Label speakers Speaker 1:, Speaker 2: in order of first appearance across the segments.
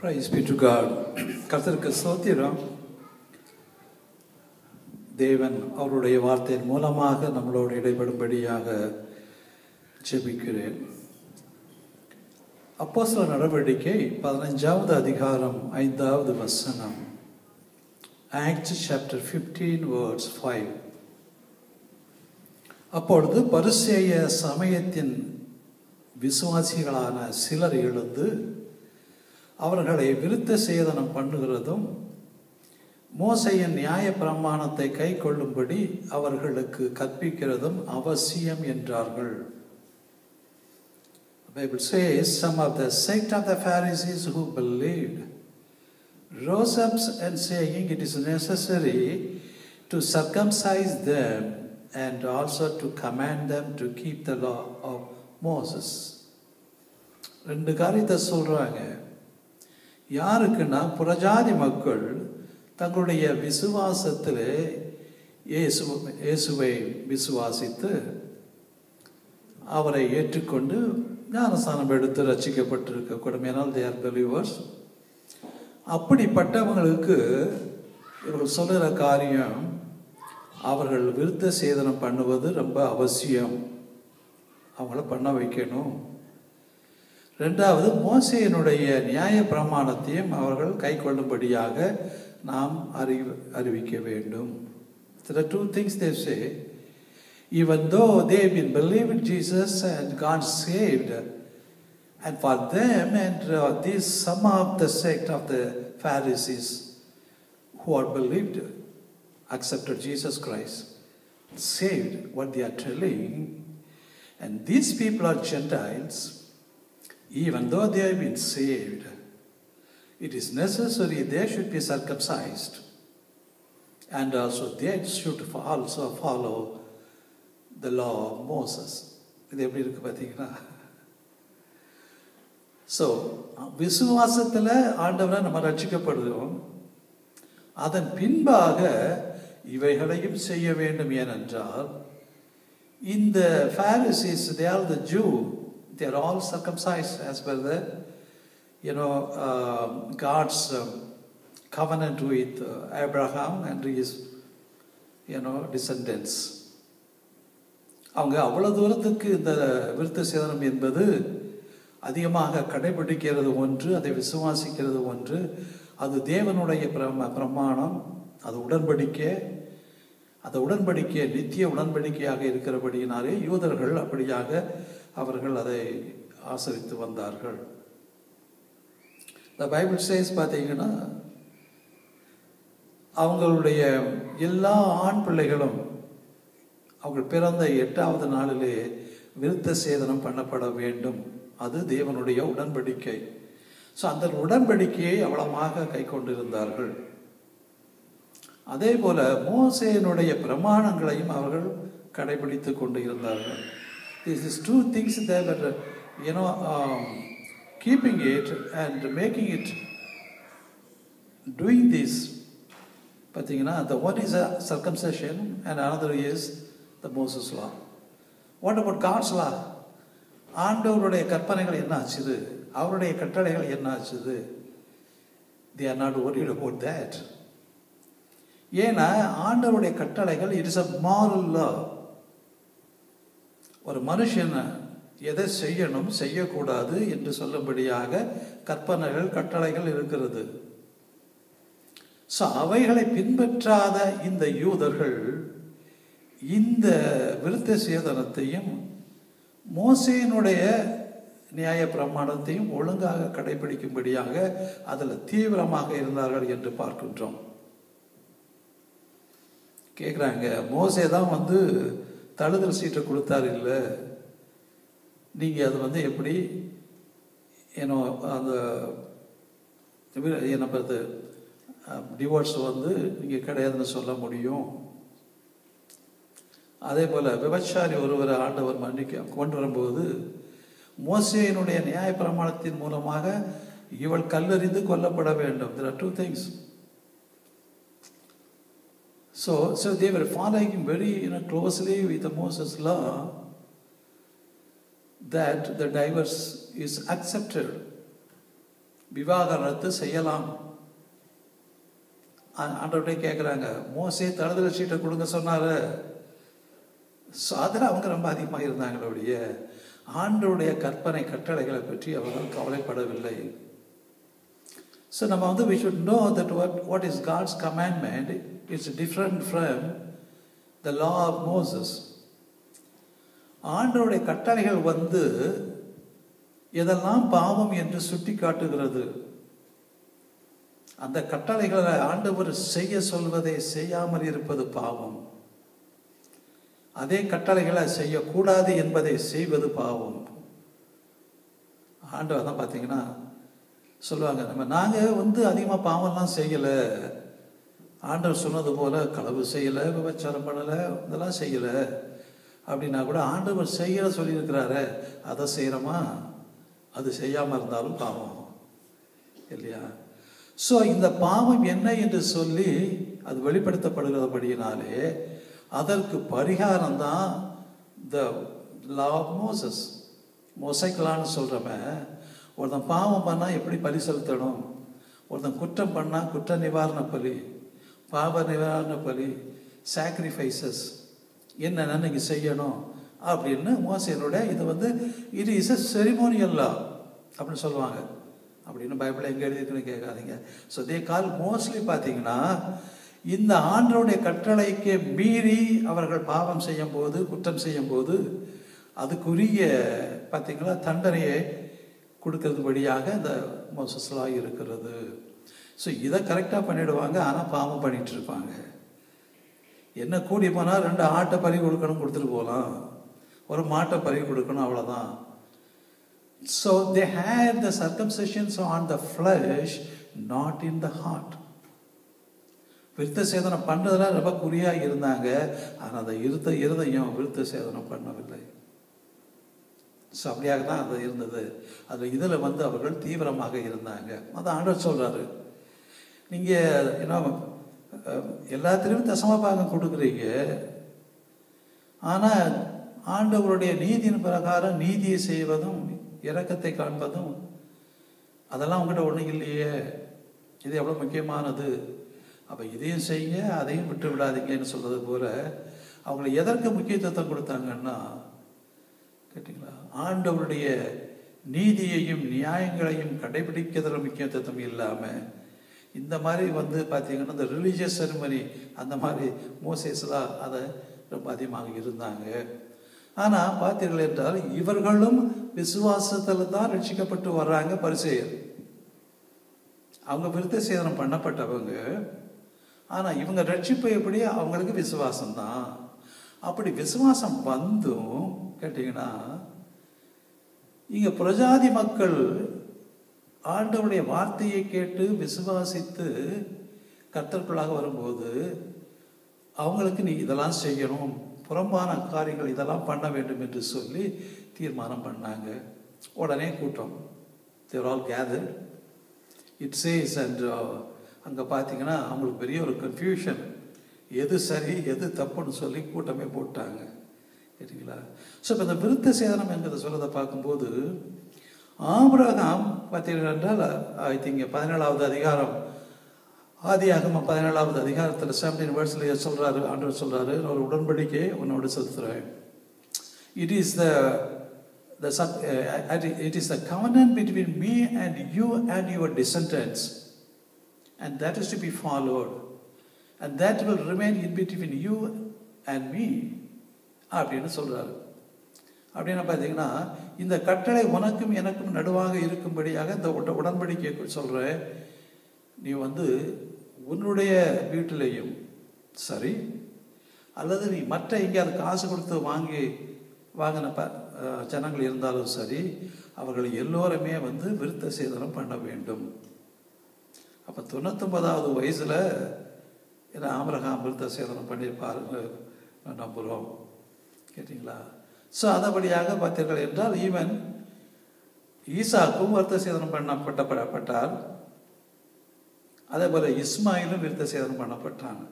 Speaker 1: Praise be to God. கர்த்தருக்கு ஸ்தோத்திரம். தேவன் அவருடைய வார்த்தையின் மூலமாக நம்மளோடு இடைபடும்படியாக ஜெபிக்கிறேன். அப்போஸ்தலர் நடவடிக்கை 15வது அதிகாரம் 5வது வசனம். Acts chapter 15 verse 5. அப்பொழுது பரிசேய சமயத்தின் விசுவாசிகளான சிலர் எழுந்து அவர்களை விருத்த சேதனம் பண்ணுகிறதும் மோசேயின் நியாய பிரமாணத்தை கை கொள்ளும்படி அவர்களுக்கு கற்பிக்கிறதும் அவசியம் என்றார்கள். The Bible says some of the sect of the Pharisees who believed rose up and saying it is necessary to circumcise them and also to command them to keep the law of Moses. ரெண்டு காரியத்தை சொல்றாங்க. யாருக்குன்னா புறஜாதி மக்கள் தங்களுடைய விசுவாசத்திலே இயேசுவை விசுவாசித்து அவரை ஏற்றுக்கொண்டு ஞானஸ்நானம் எடுத்து ரட்சிக்கப்பட்டிருக்க கூடமேனால் they are believers. அப்படிப்பட்டவங்களுக்கு இவர்கள் சொல்லுகிற காரியம் அவர்கள் விருத்த சேதனம் பண்ணுவது ரொம்ப அவசியம். அவங்கள பண்ண வைக்கணும். ரெண்டாவது மோசேயினுடைய நியாய பிரமாணத்தையும் அவர்கள் கை கொள்ளும்படியாக நாம் அறிவிக்க வேண்டும். There are two things they say. Even though they have been believed in Jesus and God saved, and for them and these some of the sect of the Pharisees who are believed, accepted Jesus Christ, saved, what they are telling, and these people are Gentiles. Even though they have been saved, it is necessary they should be circumcised, and also they should also follow the law of Moses. இது எப்படி இருக்கு பார்த்தீங்கன்னா? So விசுவாசத்தில் ஆண்டவரை நம்ம ரட்சிக்கப்படுகிறோம். அதன் பின்பாக இவைகளையும் செய்ய வேண்டும். ஏனென்றால் இந்த Pharisees, they are the Jew. They are all circumcised as per the, God's covenant with Abraham and his, descendants. அவங்க அவ்வளவு தூரத்துக்கு இந்த விருத்த சேதனம் என்பது அதிகமாக கடைபிடிக்கிறது ஒன்று, அதை விசுவாசிக்கிறது ஒன்று. அது தேவனுடைய பிரமாணம், அது உடன்படிக்கை. அந்த உடன்படிக்கை நித்திய உடன்படிக்கையாக இருக்கிறபடியினாலே யூதர்கள் அப்படியாக அவர்கள் அதை ஆசரித்து வந்தார்கள். The Bible says பார்த்தீங்கன்னா அவங்களுடைய எல்லா ஆண் பிள்ளைகளும் அவர்கள் பிறந்த 8வது நாளிலே விருத்த சேதனம் பண்ணப்பட வேண்டும். அது தேவனுடைய உடன்படிக்கை. ஸோ அந்த உடன்படிக்கையை அவலமாக கை கொண்டிருந்தார்கள். அதே போல மோசேயினுடைய பிரமாணங்களையும் அவர்கள் கடைபிடித்து கொண்டு இருந்தார்கள். These is two things they were, keeping it and making it, doing this. பார்த்தீங்கன்னா the one is a circumcision and another is the Moses law. What about God's law? ஆண்டவருடைய கற்பனைகள் என்ன ஆச்சுது? அவருடைய கட்டளைகள் என்ன ஆச்சுது? They are not worried about that. ஏன்னா ஆண்டவருடைய கட்டளைகள் it is a moral law. ஒரு மனுஷன் எதை செய்யணும் செய்யக்கூடாது என்று சொல்லும்படியாக கற்பனைகள் கட்டளைகள் இருக்கிறது. ஸோ அவைகளை பின்பற்றாத இந்த யூதர்கள் இந்த விருத்த சேதனத்தையும் மோசேயினுடைய நியாய பிரமாணத்தையும் ஒழுங்காக கடைபிடிக்கும்படியாக அதில் தீவிரமாக இருந்தார்கள் என்று பார்க்கின்றோம். கேட்குறாங்க, மோசே தான் தழுதல் சீட்டை கொடுத்தாரு, இல்லை நீங்கள் அது எப்படி அந்த என்ன பார்த்து டிவோர்ஸ் நீங்கள் கிடையாதுன்னு சொல்ல முடியும். அதே போல் விபச்சாரி ஒருவரை ஆண்டவர் மன்னிக்க கொண்டு வரும்போது மோசேயினுடைய நியாய பிரமாணத்தின் மூலமாக இவள் கல்லறிந்து கொல்லப்பட வேண்டும். There are two things. So they were following very closely with the Moses law, that the divorce is accepted. விவாகரத்து செய்யலாம். ஆண்டவர்கிட்ட கேட்குறாங்க, மோசே தழுதல் சீட்டை கொடுங்க சொன்னார். அதில் அவங்க ரொம்ப அதிகமாக இருந்தாங்களுடைய ஆண்டவருடைய கற்பனை கட்டளைகளை பற்றி அவர்கள் கவலைப்படவில்லை. ஸோ நம்ம வந்து we should know that what is God's commandment is different from the law of Moses. ஆண்டவருடைய கட்டளைகள் வந்து எதெல்லாம் பாவம் என்று சுட்டி காட்டுகிறது. அந்த கட்டளைகளை ஆண்டவர் செய்ய சொல்வதை செய்யாமல் இருப்பது பாவம். அதே கட்டளைகளை செய்யக்கூடாது என்பதை செய்வது பாவம். ஆண்டவர் தான் பார்த்தீங்கன்னா சொல்லுவாங்க, நாங்கள் வந்து அதிகமாக பாவம்லாம் செய்யலை, ஆண்டவர் சொன்னது போல் களவு செய்யலை, விபச்சாரம் பண்ணலை, இதெல்லாம் செய்யலை அப்படின்னா கூட ஆண்டவர் செய்ய சொல்லியிருக்கிறாரு, அதை செய்கிறோமா? அது செய்யாமல் இருந்தாலும் பாவம் இல்லையா? ஸோ இந்த பாவம் என்ன என்று சொல்லி அது வெளிப்படுத்தப்படுகிறபடியினாலே அதற்கு பரிகாரம் தான் த லா ஆஃப் மோசஸ். மொசைக்கலான்னு சொல்கிறவன் ஒருத்தன் பாவம் பண்ணால் எப்படி பலி செலுத்தணும், ஒருத்தன் குற்றம் பண்ணால் குற்ற நிவாரண பலி, பாவ நிவாரண பலி, சாக்ரிஃபைசஸ் என்னென்ன நீங்கள் செய்யணும் அப்படின்னு மோசையினுடைய இது வந்து இது இஸ் எ செரிமோனியல் லா அப்படின்னு சொல்லுவாங்க. அப்படின்னு பைபிளில் எங்கே எழுதிருக்குன்னு கேட்காதீங்க. ஸோ தே கால் மோஸ்ட்லி பார்த்தீங்கன்னா இந்த ஆண்டவருடைய கட்டளைக்கு மீறி அவர்கள் பாவம் செய்யும் போது, குற்றம் செய்யும் போது அதுக்குரிய பார்த்தீங்களா தண்டனையை கொடுக்கறது வழியாக இந்த மோசஸ்லாம் இருக்கிறது. ஸோ இதை கரெக்டாக பண்ணிவிடுவாங்க, ஆனால் பாவம் பண்ணிகிட்டு இருப்பாங்க. என்ன கூடி போனால் 2 ஆட்டை பறி கொடுக்கணும், கொடுத்துட்டு போகலாம், ஒரு மாட்டை பறி கொடுக்கணும், அவ்வளோதான். So they had the circumcisions on the flesh, not in the heart. விருத்த சேதனம் பண்ணுறதுல ரொம்ப குறியாக இருந்தாங்க, ஆனால் அந்த இருதயம் விருத்த சேதனம் பண்ணவில்லை. ஸோ அப்படியாக தான் அது இருந்தது. அது இதில் வந்து அவர்கள் தீவிரமாக இருந்தாங்க. அதான் ஆண்டவர் சொல்கிறாரு, நீங்கள் என்ன எல்லாத்திலையும் தசமபாகம் கொடுக்குறீங்க, ஆனால் ஆண்டவருடைய நீதியின் பிரகாரம் நீதியை செய்வதும் இரக்கத்தை காண்பதும் அதெல்லாம் உங்கள்கிட்ட ஒன்றும் இல்லையே. இது எவ்வளோ முக்கியமானது. அப்போ இதையும் செய்யுங்க, அதையும் விட்டு விடாதீங்கன்னு சொல்கிறது போல் அவங்களை எதற்கு முக்கியத்துவத்தை கொடுத்தாங்கன்னா கேட்டிங்களா, ஆண்டவருடைய நீதியையும் நியாயங்களையும் கடைபிடிக்கிறதுல முக்கியத்துவம் இல்லாமல் இந்த மாதிரி வந்து பார்த்தீங்கன்னா இந்த ரிலீஜியஸ் செரிமனி அந்த மாதிரி மோசேஸ்லாம் அதை ரொம்ப அதிகமாக இருந்தாங்க. ஆனால் பார்த்தீர்கள் என்றால் இவர்களும் விசுவாசத்தில் தான் ரட்சிக்கப்பட்டு வர்றாங்க. பரிசேயர் அவங்க விருத்த சேதனம் பண்ணப்பட்டவங்க, ஆனால் இவங்க ரட்சிப்பு எப்படி? அவங்களுக்கு விசுவாசம்தான். அப்படி விசுவாசம் வந்தும் கேட்டிங்கன்னா இங்கே பிரஜாதி மக்கள் ஆண்டவருடைய வார்த்தையை கேட்டு விசுவாசித்து கர்த்தருக்குள்ளாக வரும்போது அவங்களுக்கு நீ இதெல்லாம் செய்யணும், புறம்பான காரியங்கள் இதெல்லாம் பண்ண வேண்டும் என்று சொல்லி தீர்மானம் பண்ணாங்க. உடனே கூட்டம், there all gathered it says. And அங்கே பார்த்தீங்கன்னா அவங்களுக்கு பெரிய ஒரு கன்ஃபியூஷன், எது சரி எது தப்புன்னு சொல்லி கூட்டமே போட்டாங்க. சரிங்களா? ஸோ இப்போ இந்த விருத்த சேதனம் என்கிறத சொல்றதை பார்க்கும்போது ஆபிரகாம் பார்த்தீர்கள் என்றால் ஐ திங்க் 17வது அதிகாரம், ஆதியாகமம் 17வது அதிகாரத்தில் 17 வேர்ட்ஸில் சொல்கிறாரு, ஆண்டவர் சொல்கிறாரு, ஒரு உடன்படிக்கையை உன்னோடு செலுத்துகிறேன். It is the covenant between me and you and your descendants, and that is to be followed, and that will remain in between you and me அப்படின்னு சொல்கிறாரு. அப்படின்னா பார்த்தீங்கன்னா இந்த கட்டளை உனக்கும் எனக்கும் நடுவாக இருக்கும்படியாக இந்த உடன்படிக்கை சொல்கிறேன். நீ வந்து உன்னுடைய வீட்டிலையும் சரி, அல்லது நீ மற்ற எங்கேயாவது காசு கொடுத்து வாங்கின ஜனங்கள் இருந்தாலும் சரி, அவர்கள் எல்லோருமே வந்து விருத்த சேதனம் பண்ண வேண்டும். அப்போ 99வது வயசில் ஏன்னா ஆபிரகாம் விருத்த சேதனம் பண்ணியிருப்பாருன்னு நம்புகிறோம். கேட்டிங்களா? ஸோ அதபடியாக பார்த்தீர்கள் என்றால் ஈவன் ஈசாக்கும் விருத்த சேதனம் பண்ணப்பட்டார். அதே போல் இஸ்மாயிலும் விருத்த சேதனம் பண்ணப்பட்டாங்க.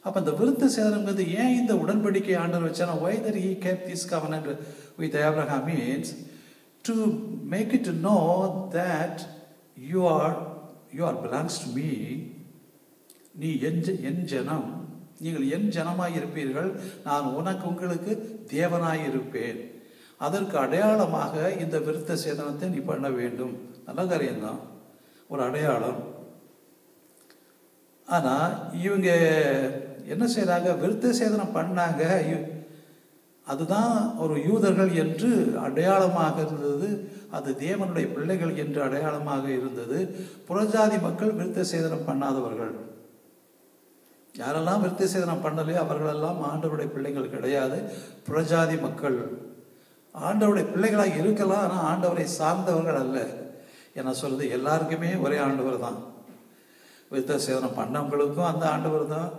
Speaker 1: அப்போ இந்த விருத்த சேதனங்கிறது ஏன் இந்த உடன்படிக்கை ஆண்டவர் வச்சானா, why that he kept this covenant with Abraham means to make it to know that you are belongs to me, நீ என் ஜனம், நீங்கள் என் ஜனமாய் இருப்பீர்கள், நான் உங்களுக்கு தேவனாய் இருப்பேன். அதற்கு அடையாளமாக இந்த விருத்த சேதனத்தை நீ பண்ண வேண்டும். நல்ல காரியம்தான், ஒரு அடையாளம். ஆனால் இவங்க என்ன செய்கிறாங்க, விருத்த சேதனம் பண்ணாங்க, அதுதான் ஒரு யூதர்கள் என்று அடையாளமாக இருந்தது, அது தேவனுடைய பிள்ளைகள் என்று அடையாளமாக இருந்தது. புறஜாதி மக்கள் விருத்த சேதனம் பண்ணாதவர்கள். யாரெல்லாம் விருத்த சேதனம் பண்ணலையோ அவர்களெல்லாம் ஆண்டவருடைய பிள்ளைகள் கிடையாது, புறஜாதி மக்கள். ஆண்டவருடைய பிள்ளைகளாக இருக்கலாம், ஆனால் ஆண்டவரை சார்ந்தவர்கள் அல்ல. என்ன சொல்றது, எல்லாருக்குமே ஒரே ஆண்டவர் தான். விருத்த சேதனம் பண்ணவங்களுக்கும் அந்த ஆண்டவர் தான்,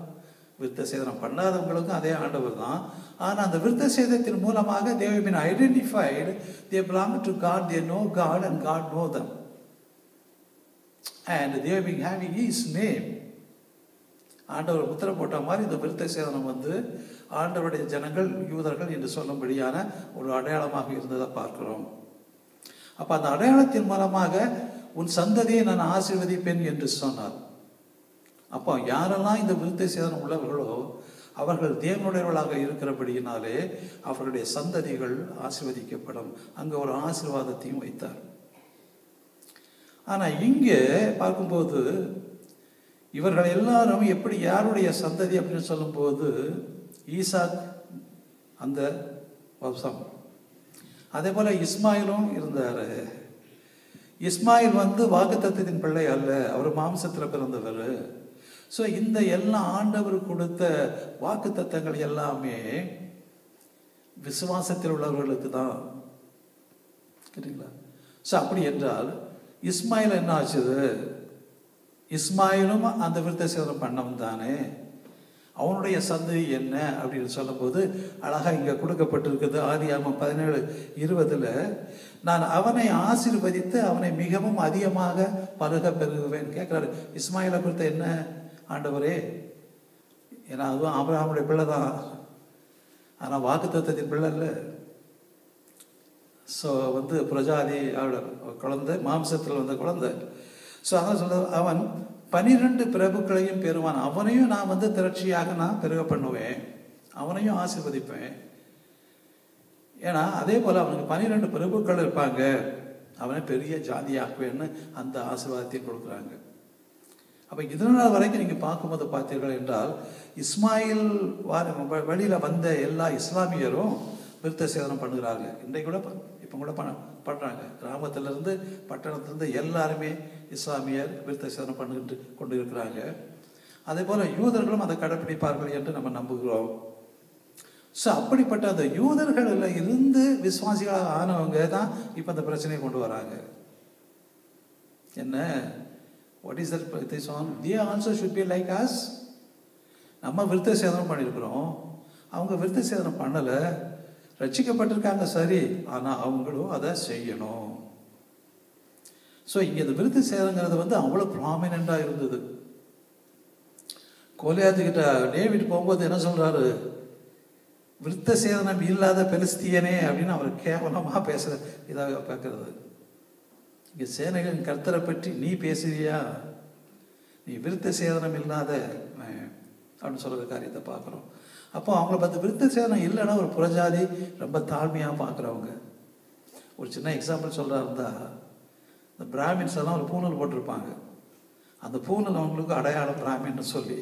Speaker 1: விருத்த சேதனம் பண்ணாதவங்களுக்கும் அதே ஆண்டவர் தான். ஆனால் அந்த விருத்த சேதத்தின் மூலமாக they have been identified, they belong to God, they know God and God know them, and they have been having His name. ஆண்டவர் முத்திரை போட்ட மாதிரி இந்த விருத்த சேதனம் ஆண்டவருடைய ஜனங்கள் யூதர்கள் என்று சொல்லும்படியான ஒரு அடையாளமாக இருந்ததை பார்க்கிறோம். அப்போ அந்த அடையாளத்தின் மூலமாக உன் சந்ததியை நான் ஆசீர்வதிப்பேன் என்று சொன்னார். அப்போ யாரெல்லாம் இந்த விருத்த சேதனம் உள்ளவர்களோ அவர்கள் தேவனுடையவர்களாக இருக்கிறபடியினாலே அவர்களுடைய சந்ததிகள் ஆசீர்வதிக்கப்படும். அங்கே ஒரு ஆசீர்வாதத்தையும் வைத்தார். ஆனால் இங்கே பார்க்கும்போது இவர்கள் எல்லாரும் எப்படி, யாருடைய சந்ததி அப்படின்னு சொல்லும்போது ஈசாக் அந்த வம்சம், அதே போல இஸ்மாயிலும் இருந்தார். இஸ்மாயில் வாக்குத்தத்தத்தின் பிள்ளை அல்ல, அவர் மாம்சத்தில் பிறந்தவர். ஸோ இந்த எல்லா ஆண்டவர் கொடுத்த வாக்குத்தத்தங்கள் எல்லாமே விசுவாசத்தில் உள்ளவர்களுக்கு தான். சரிங்களா? ஸோ அப்படி என்றால் இஸ்மாயில் என்ன ஆச்சுது, இஸ்மாயிலும் அந்த விருத்த சேதனம் பண்ணவன் தானே. அவனுடைய சந்ததி என்ன அப்படின்னு சொல்லும்போது அழகாக இங்கே கொடுக்கப்பட்டிருக்குது. ஆதியாகமம் 17:20 நான் அவனை ஆசீர்வதித்து அவனை மிகவும் அதிகமாக பருக பெருகுவேன் கேட்குறாரு. இஸ்மாயிலை குறித்த என்ன ஆண்டவரே, ஏன்னா அதுவும் ஆபிரகாமுடைய பிள்ளை தான், ஆனால் வாக்குத்தத்தத்தின் பிள்ளை இல்லை. ஸோ பிரஜாதி அவரோட குழந்தை, மாம்சத்தில் வந்த குழந்தை. ஸோ அதான் சொல்ல, அவன் 12 பிரபுக்களையும் பெறுவான். அவனையும் நான் திரட்சியாக நான் பெருக பண்ணுவேன், அவனையும் ஆசீர்வதிப்பேன். ஏன்னா அதே போல் அவனுக்கு 12 பிரபுக்கள் இருப்பாங்க, அவனை பெரிய ஜாதியாக்குவேன்னு அந்த ஆசீர்வாதத்தையும் கொடுக்குறாங்க. அப்போ இதனால் வரைக்கும் நீங்கள் பார்க்கும்போது பார்த்தீர்கள் என்றால் இஸ்மாயில் வழியில் வந்த எல்லா இஸ்லாமியரும் விருத்த சேதனம் பண்ணுகிறாங்க. இன்றைக்கு கூட இப்போ கூட பண்ணுறாங்க. கிராமத்திலேருந்து பட்டணத்திலேருந்து எல்லாருமே இஸ்லாமியர் விருத்த சேதனம் கொண்டு இருக்கிறாங்க. அதே போல் யூதர்களும் அதை கடைப்பிடிப்பார்கள் என்று நம்ம நம்புகிறோம். ஸோ அப்படிப்பட்ட அந்த யூதர்களில் இருந்து விசுவாசிகளாக ஆனவங்க தான் இப்போ அந்த பிரச்சனையை கொண்டு வராங்க. என்ன, what is that this on? They also should be like us. நம்ம விருத்த சேதனம் பண்ணியிருக்கிறோம், அவங்க விருத்த சேதனம் பண்ணலை, ரட்சிக்கப்பட்டிருக்காங்க சரி, ஆனால் அவங்களும் அதை செய்யணும். ஸோ இங்கே இந்த விருத்த சேதங்கிறது அவ்வளோ ப்ராமினெண்ட்டாக இருந்தது. கோலியாத்துக்கிட்ட டேவிட் போகும்போது என்ன சொல்கிறாரு, விருத்த சேதனம் இல்லாத பெலிஸ்தியனே அப்படின்னு அவர் கேவலமாக பேசுகிற இதாக பார்க்கறது. இங்கே சேனைகளின் கர்த்தரை பற்றி நீ பேசுறியா, நீ விருத்த சேதனம் இல்லாத அப்படின்னு சொல்கிற காரியத்தை பார்க்குறோம். அப்போ அவங்கள பார்த்து விருத்த சேதனம் இல்லைன்னா ஒரு புறஜாதி ரொம்ப தாழ்மையாக பார்க்குறவங்க. ஒரு சின்ன எக்ஸாம்பிள் சொல்கிறா இருந்தால், இந்த பிராமின்ஸ் எல்லாம் ஒரு பூணல் போட்டிருப்பாங்க. அந்த பூணல் அவங்களுக்கு அடையாளம் பிராமின்னு சொல்லி.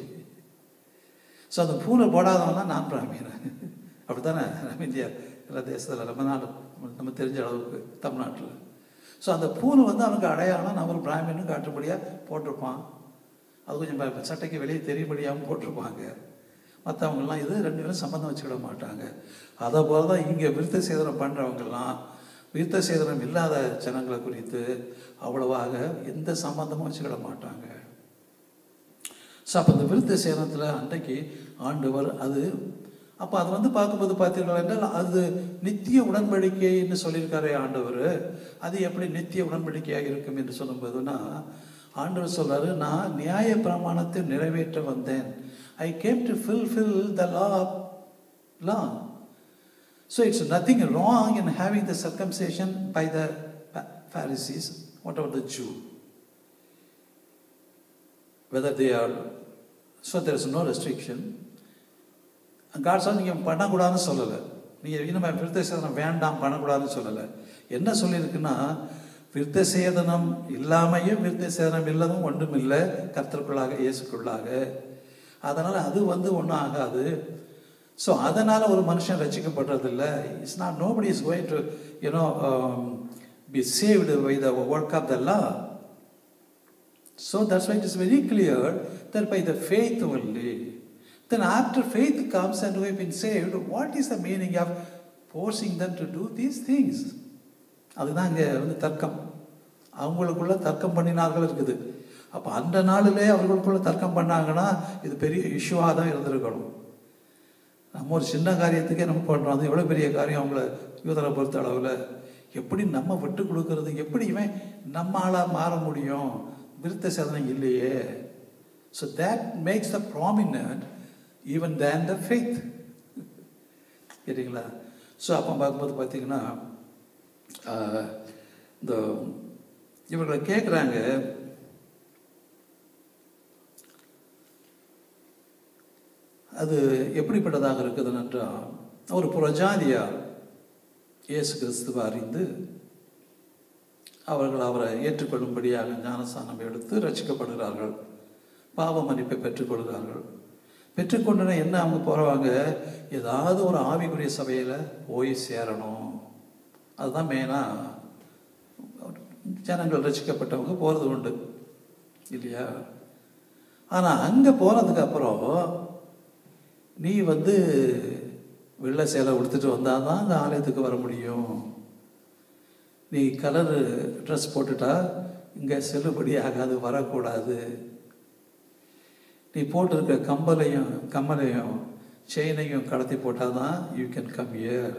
Speaker 1: ஸோ அந்த பூணல் போடாதவங்க தான் நான் பிராமின். அப்படி தானே நம்ம இந்தியா எல்லா தேசத்தில், நம்ம நாடு, நம்ம தெரிஞ்ச அளவுக்கு தமிழ்நாட்டில். ஸோ அந்த பூணல் அவனுக்கு அடையாளம், நான் ஒரு பிராமின்னு காட்டும்படியாக போட்டிருப்பான். அது கொஞ்சம் சட்டைக்கு வெளியே தெரியும்படியாகவும் போட்டிருப்பாங்க. மற்றவங்கெல்லாம் இது 2 பேரும் சம்மந்தம் வச்சுக்கிட மாட்டாங்க. அதை போல தான் இங்கே விருத்த சேதனம் பண்ணுறவங்கெல்லாம் விருத்த சேதனம் இல்லாத ஜனங்களை குறித்து அவ்வளவாக எந்த சம்பந்தமும் வச்சுக்கிட மாட்டாங்க. ஸோ அப்போ அந்த விருத்த சேதனத்தில் அன்றைக்கு ஆண்டவர் அது அப்போ அது பார்க்கும்போது பார்த்தீர்கள் என்றால் அது நித்திய உடன்படிக்கைன்னு சொல்லியிருக்காரே ஆண்டவர். அது எப்படி நித்திய உடன்படிக்கையாக இருக்கும் என்று சொல்லும்போதுன்னா, ஆண்டவர் சொல்றாரு, நான் நியாய பிரமாணத்தை நிறைவேற்ற வந்தேன். I came to fulfill the law. So it's nothing wrong in having the circumcision by the Pharisees, whatever the Jew. whether they are, so there is no restriction. God said நீங்கள் பண்ணக்கூடாதுன்னு சொல்லலை, நீங்கள் இனிமே விருத்த சேதனம் வேண்டாம் பண்ணக்கூடாதுன்னு சொல்லலை. என்ன சொல்லியிருக்குன்னா, விருத்த சேதனம் இல்லாமையும் விருத்த சேதனம் இல்லதும் ஒன்றும் இல்லை கர்த்தருக்குள்ளாக இயேசுக்குள்ளாக. அதனால் அது ஒன்றும் ஆகாது. ஸோ அதனால் ஒரு மனுஷன் ரசிக்கப்படுறதில்லை. It's not, nobody is going to be saved by the work of the law. So that's why it is very clear that by the faith only. Then after faith comes and we have been saved, what is the meaning of forcing them to do these things? அதுதான் இங்கே தர்க்கம், அவங்களுக்குள்ள தர்க்கம் பண்ணினார்கள் இருக்குது. அப்போ அந்த நாளிலே அவர்களுக்குள்ள தர்க்கம் பண்ணாங்கன்னா இது பெரிய இஷ்யூவாக தான் இருந்திருக்கணும். நம்ம ஒரு சின்ன காரியத்துக்கே நம்ம பண்ணுறோம், அது எவ்வளோ பெரிய காரியம் அவங்கள யூதரை பொறுத்த அளவில். எப்படி நம்ம விட்டு கொடுக்கறது, எப்படி இவன் நம்ம ஆளாக மாற முடியும், விருத்த சேதனம் இல்லையே. So that makes the prominent even than the faith. சரிங்களா? ஸோ அப்போ பார்க்கும்போது பார்த்தீங்கன்னா இந்த இவர்களை கேட்குறாங்க, அது எப்படிப்பட்டதாக இருக்குதுன்னு என்றால், ஒரு புறஜாதியார் இயேசு கிறிஸ்துவை அறிந்து அவர்கள் அவரை ஏற்றுக்கொள்ளும்படியாக ஞானஸ்நானம் எடுத்து ரட்சிக்கப்படுகிறார்கள், பாவ மன்னிப்பை பெற்றுக்கொள்கிறார்கள். பெற்றுக்கொண்டுனா என்ன, அவங்க போகிறவங்க ஏதாவது ஒரு ஆவிக்குரிய சபையில் போய் சேரணும். அதுதான் மெயினாக ஜனங்கள் ரசிக்கப்பட்டவங்க போகிறது உண்டு இல்லையா? ஆனால் அங்கே போகிறதுக்கு அப்புறம் நீ வெள்ளை சேலை உடுத்துட்டு வந்தால் தான் அந்த ஆலயத்துக்கு வர முடியும். நீ கலர் ட்ரெஸ் போட்டுட்டா இங்கே செல்லுபடி ஆகாது, வரக்கூடாது. நீ போட்டிருக்க கம்மலையும் செயினையும் கடத்தி போட்டால் தான் you can come here,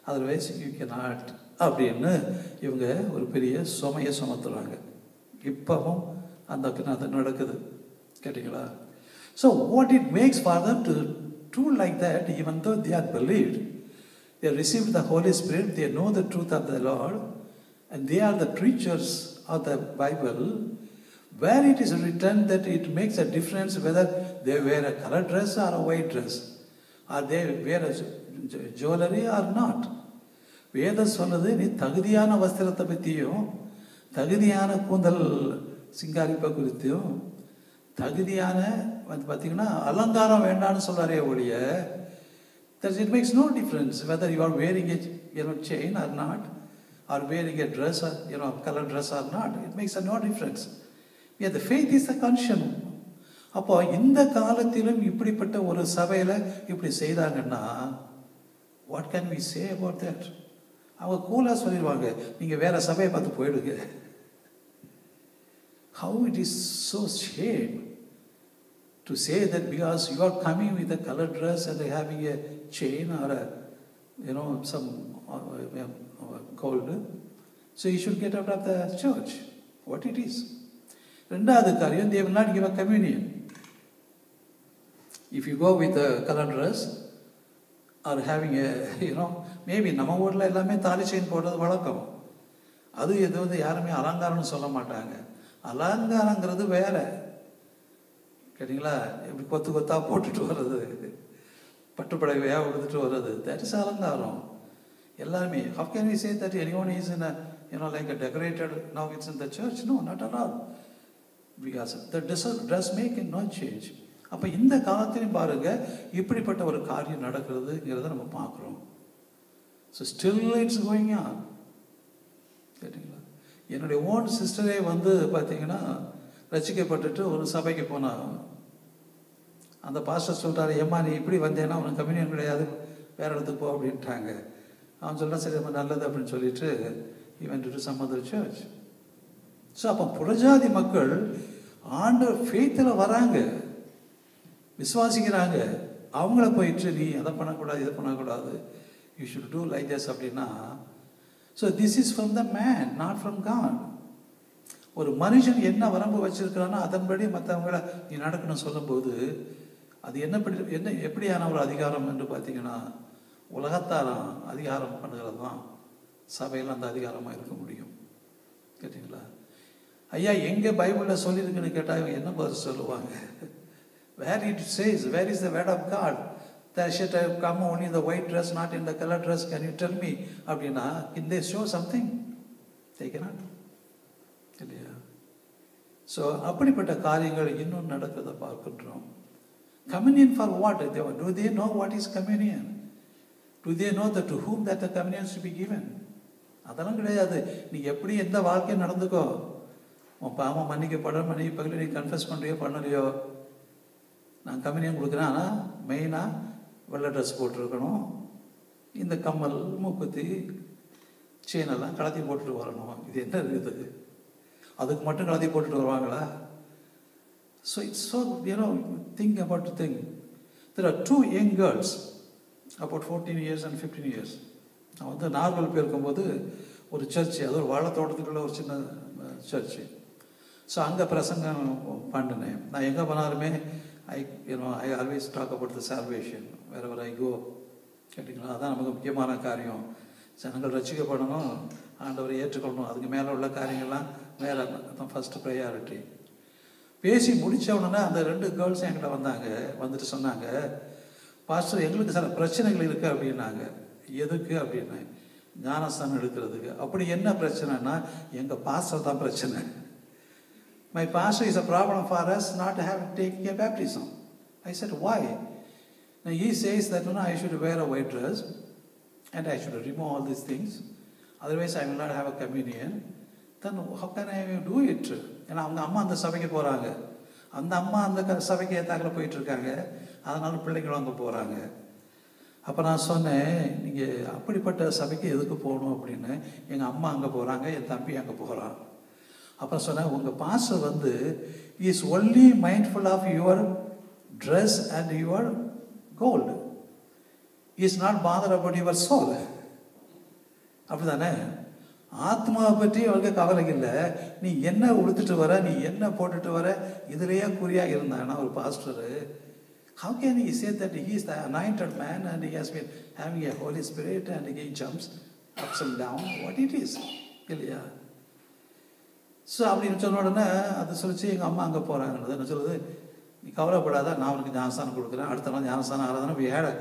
Speaker 1: otherwise you can not அப்படின்னு இவங்க ஒரு பெரிய சுமையை சுமத்துறாங்க. இப்பவும் அது நடக்குது. கேட்டீங்களா? So what it makes for them to do like that, even though they are believed, they received the Holy Spirit, they know the truth of the Lord, and they are the preachers of the Bible, where it is written that it makes a difference whether they wear a colored dress or a white dress, or they wear a jewelry or not. வேதம் சொல்லுது, நீ தகுதியான வஸ்திரத்தை பற்றியும் தகுதியான கூந்தல் சிங்காரிப்பை குறித்தும் தகுதியான பார்த்தீங்கன்னா அலங்காரம் வேண்டான்னு சொல்கிறாரே ஒழிய, it makes no difference whether you are wearing a chain or not, or wearing a dress or colored dress or not. It makes no difference. Yeah, the faith is the conscience. அப்போ இந்த காலத்திலும் இப்படிப்பட்ட ஒரு சபையில் இப்படி செய்தாங்கன்னா what can we say about that? அவங்க கூலாக சொல்லிடுவாங்க, நீங்கள் வேற சபையை பார்த்து போயிடுங்க. How it is so shame to say that because you are coming with a colored dress and having a chain or some gold, so you should get out of the church. What it is? ரெண்டாவது காரியம், they will not give a communion. If you go with a colored dress or having a maybe நம்ம ஊரில் எல்லாமே தாலி chain போடுறது வழக்கம். அது யாருமே அலங்காரம்னு சொல்ல மாட்டாங்க. அலங்காரங்கிறது வேற. கேட்டிங்களா? எப்படி கொத்தா போட்டுட்டு வர்றது, பட்டுப்படைவையாக கொடுத்துட்டு வர்றது, தட் இஸ் அலங்காரம். எல்லாருமே how can we say that anyone is in a like a decorated, now it's in the church? No, not at all. Because the dress making no change. அப்போ இந்த காலத்திலையும் பாருங்க இப்படிப்பட்ட ஒரு காரியம் நடக்கிறதுங்கிறத நம்ம பார்க்குறோம். So still it's going on. கேட்டிங்களா? என்னுடைய ஓன் சிஸ்டரே பார்த்தீங்கன்னா ரசிக்கப்பட்டுட்டு ஒரு சபைக்கு போனால் அந்த பாஸ்டர் சொல்கிறாரு, ஏம்மா நீ இப்படி வந்தேன்னா உனக்கு கம்யூனியன் கிடையாது, வேற இடத்துக்கு போ அப்படின்ட்டாங்க. அவன் சொல்கிறான், சரி ரொம்ப நல்லது அப்படின்னு சொல்லிட்டு இவன் to some other church. So அப்போ புறஜாதி மக்கள் ஆண்டவர் ஃபெய்த்தில் வராங்க, விசுவாசிக்கிறாங்க. அவங்கள போயிட்டு நீ அதை பண்ணக்கூடாது இதை பண்ணக்கூடாது, you should do like this அப்படின்னா, so this is from the man, not from God. ஒரு மனுஷன் என்ன வரம்பு வச்சிருக்கிறானோ அதன்படி மற்றவங்கள நீ நடக்கணும்னு சொல்லும்போது அது எப்படியான ஒரு அதிகாரம் என்று பார்த்தீங்கன்னா, உலகத்தாரம் அதிகாரம் பண்ணுகிறது தான் சபையில் அந்த அதிகாரமாக இருக்க முடியும். கேட்டிங்களா? ஐயா எங்கே பைபிளில் சொல்லியிருக்குன்னு கேட்டால் இவங்க என்ன பதில் சொல்லுவாங்க? Where it says, where is the word of God? There should have come only the white dress, not in the color dress. Can you tell me? அப்படின்னா can they show something? They cannot. இல்லையா? So அப்படிப்பட்ட காரியங்கள் இன்னும் நடக்கிறத பார்க்கின்றோம். Communion for what? Do they know what is communion? Do they know that to whom that the communion is to be given? அதெல்லாம் கிடையாது. நீ எப்படி எந்த வாழ்க்கையை நடந்துக்கோ, உன் பாவம் மன்னிக்கப்பட மன்னிக்கப்பகல நீ கன்ஃபஸ் பண்ணுறியோ பண்ணலையோ, நான் கம்யூனியன் கொடுக்குறேன். ஆனால் மெயினாக வெள்ளை ட்ரெஸ் போட்டிருக்கணும், இந்த கம்மல் மூக்குத்தி செயினெல்லாம் கலத்தி போட்டுட்டு வரணும். இது என்ன இருக்குது? அதுக்கு மட்டும் கலத்தி போட்டுட்டு வருவாங்களா? So it's so think about thing. There are 2 young girls about 14 years and 15 years. நான் வந்து நார்மல் போயிருக்கும்போது ஒரு சர்ச்சு, அது ஒரு வாழைத்தோட்டத்துக்குள்ள ஒரு சின்ன சர்ச்சு. ஸோ அங்கே பிரசங்கம் பண்ணினேன். நான் எங்கே போனாலுமே I always talk about the salvation wherever I go. கேட்டிங்களா? அதான் நமக்கு முக்கியமான காரியம். ஜனங்கள் ரட்சிக்கப்படணும், ஆண்டவரை ஏற்றுக்கொள்ளணும், அதுக்கு மேலே உள்ள காரியங்கள்லாம் வேறு தான் ஃபஸ்ட்டு ப்ரையாரிட்டி. பேசி முடித்த உடனே அந்த 2 கேர்ள்ஸ் என்கிட்ட வந்தாங்க. வந்துட்டு சொன்னாங்க, பாஸ்டர் எங்களுக்கு சில பிரச்சனைகள் இருக்குது அப்படின்னாங்க. எதுக்கு அப்படின்னா, ஞானஸ்தானம் எடுக்கிறதுக்கு. அப்படி என்ன பிரச்சனைனா, எங்கள் பாஸ்டர் தான் பிரச்சனை. My pastor is a problem for us not to have taken a baptism. I said, why? Now he says that I should wear a white dress and I should remove all these things. Otherwise I will not have a communion. Then how can I do it? ஏன்னா அவங்க அம்மா அந்த சபைக்கு போகிறாங்க, அந்த அம்மா அந்த சபைக்கு ஏத்தாக்கில் போயிட்டு இருக்காங்க, அதனால பிள்ளைங்களும் அங்கே போகிறாங்க. அப்போ நான் சொன்னேன், நீங்கள் அப்படிப்பட்ட சபைக்கு எதுக்கு போகணும் அப்படின்னு. எங்கள் அம்மா அங்கே போகிறாங்க, என் தம்பி அங்கே போகிறான். அப்புறம் சொன்னேன், உங்கள் பாஸ்டர் வந்து is only mindful of your dress and your gold, is not bother about your soul. அப்படி தானே? ஆத்மாவை பற்றி அவருக்கு கவலை இல்லை. நீ என்ன உடுத்துட்டு வர, நீ என்ன போட்டுட்டு வர, இதுலேயே குறியாக இருந்தானா ஒரு pastor. How can he say that he is the anointed man and he has been having a Holy Spirit and he jumps ups and down? What it is? இல்லையா? ஸோ அப்படின்னு சொன்ன உடனே அது சொல்லிச்சு, எங்கள் அம்மா அங்கே போகிறாங்கிறது என்ன சொல்லுது, நீ கவலைப்படாத, நான் உனக்கு ஞானஸ்தானம் கொடுக்குறேன். அடுத்த நாள் ஞானஸ்தானம் ஆராதனை வேறு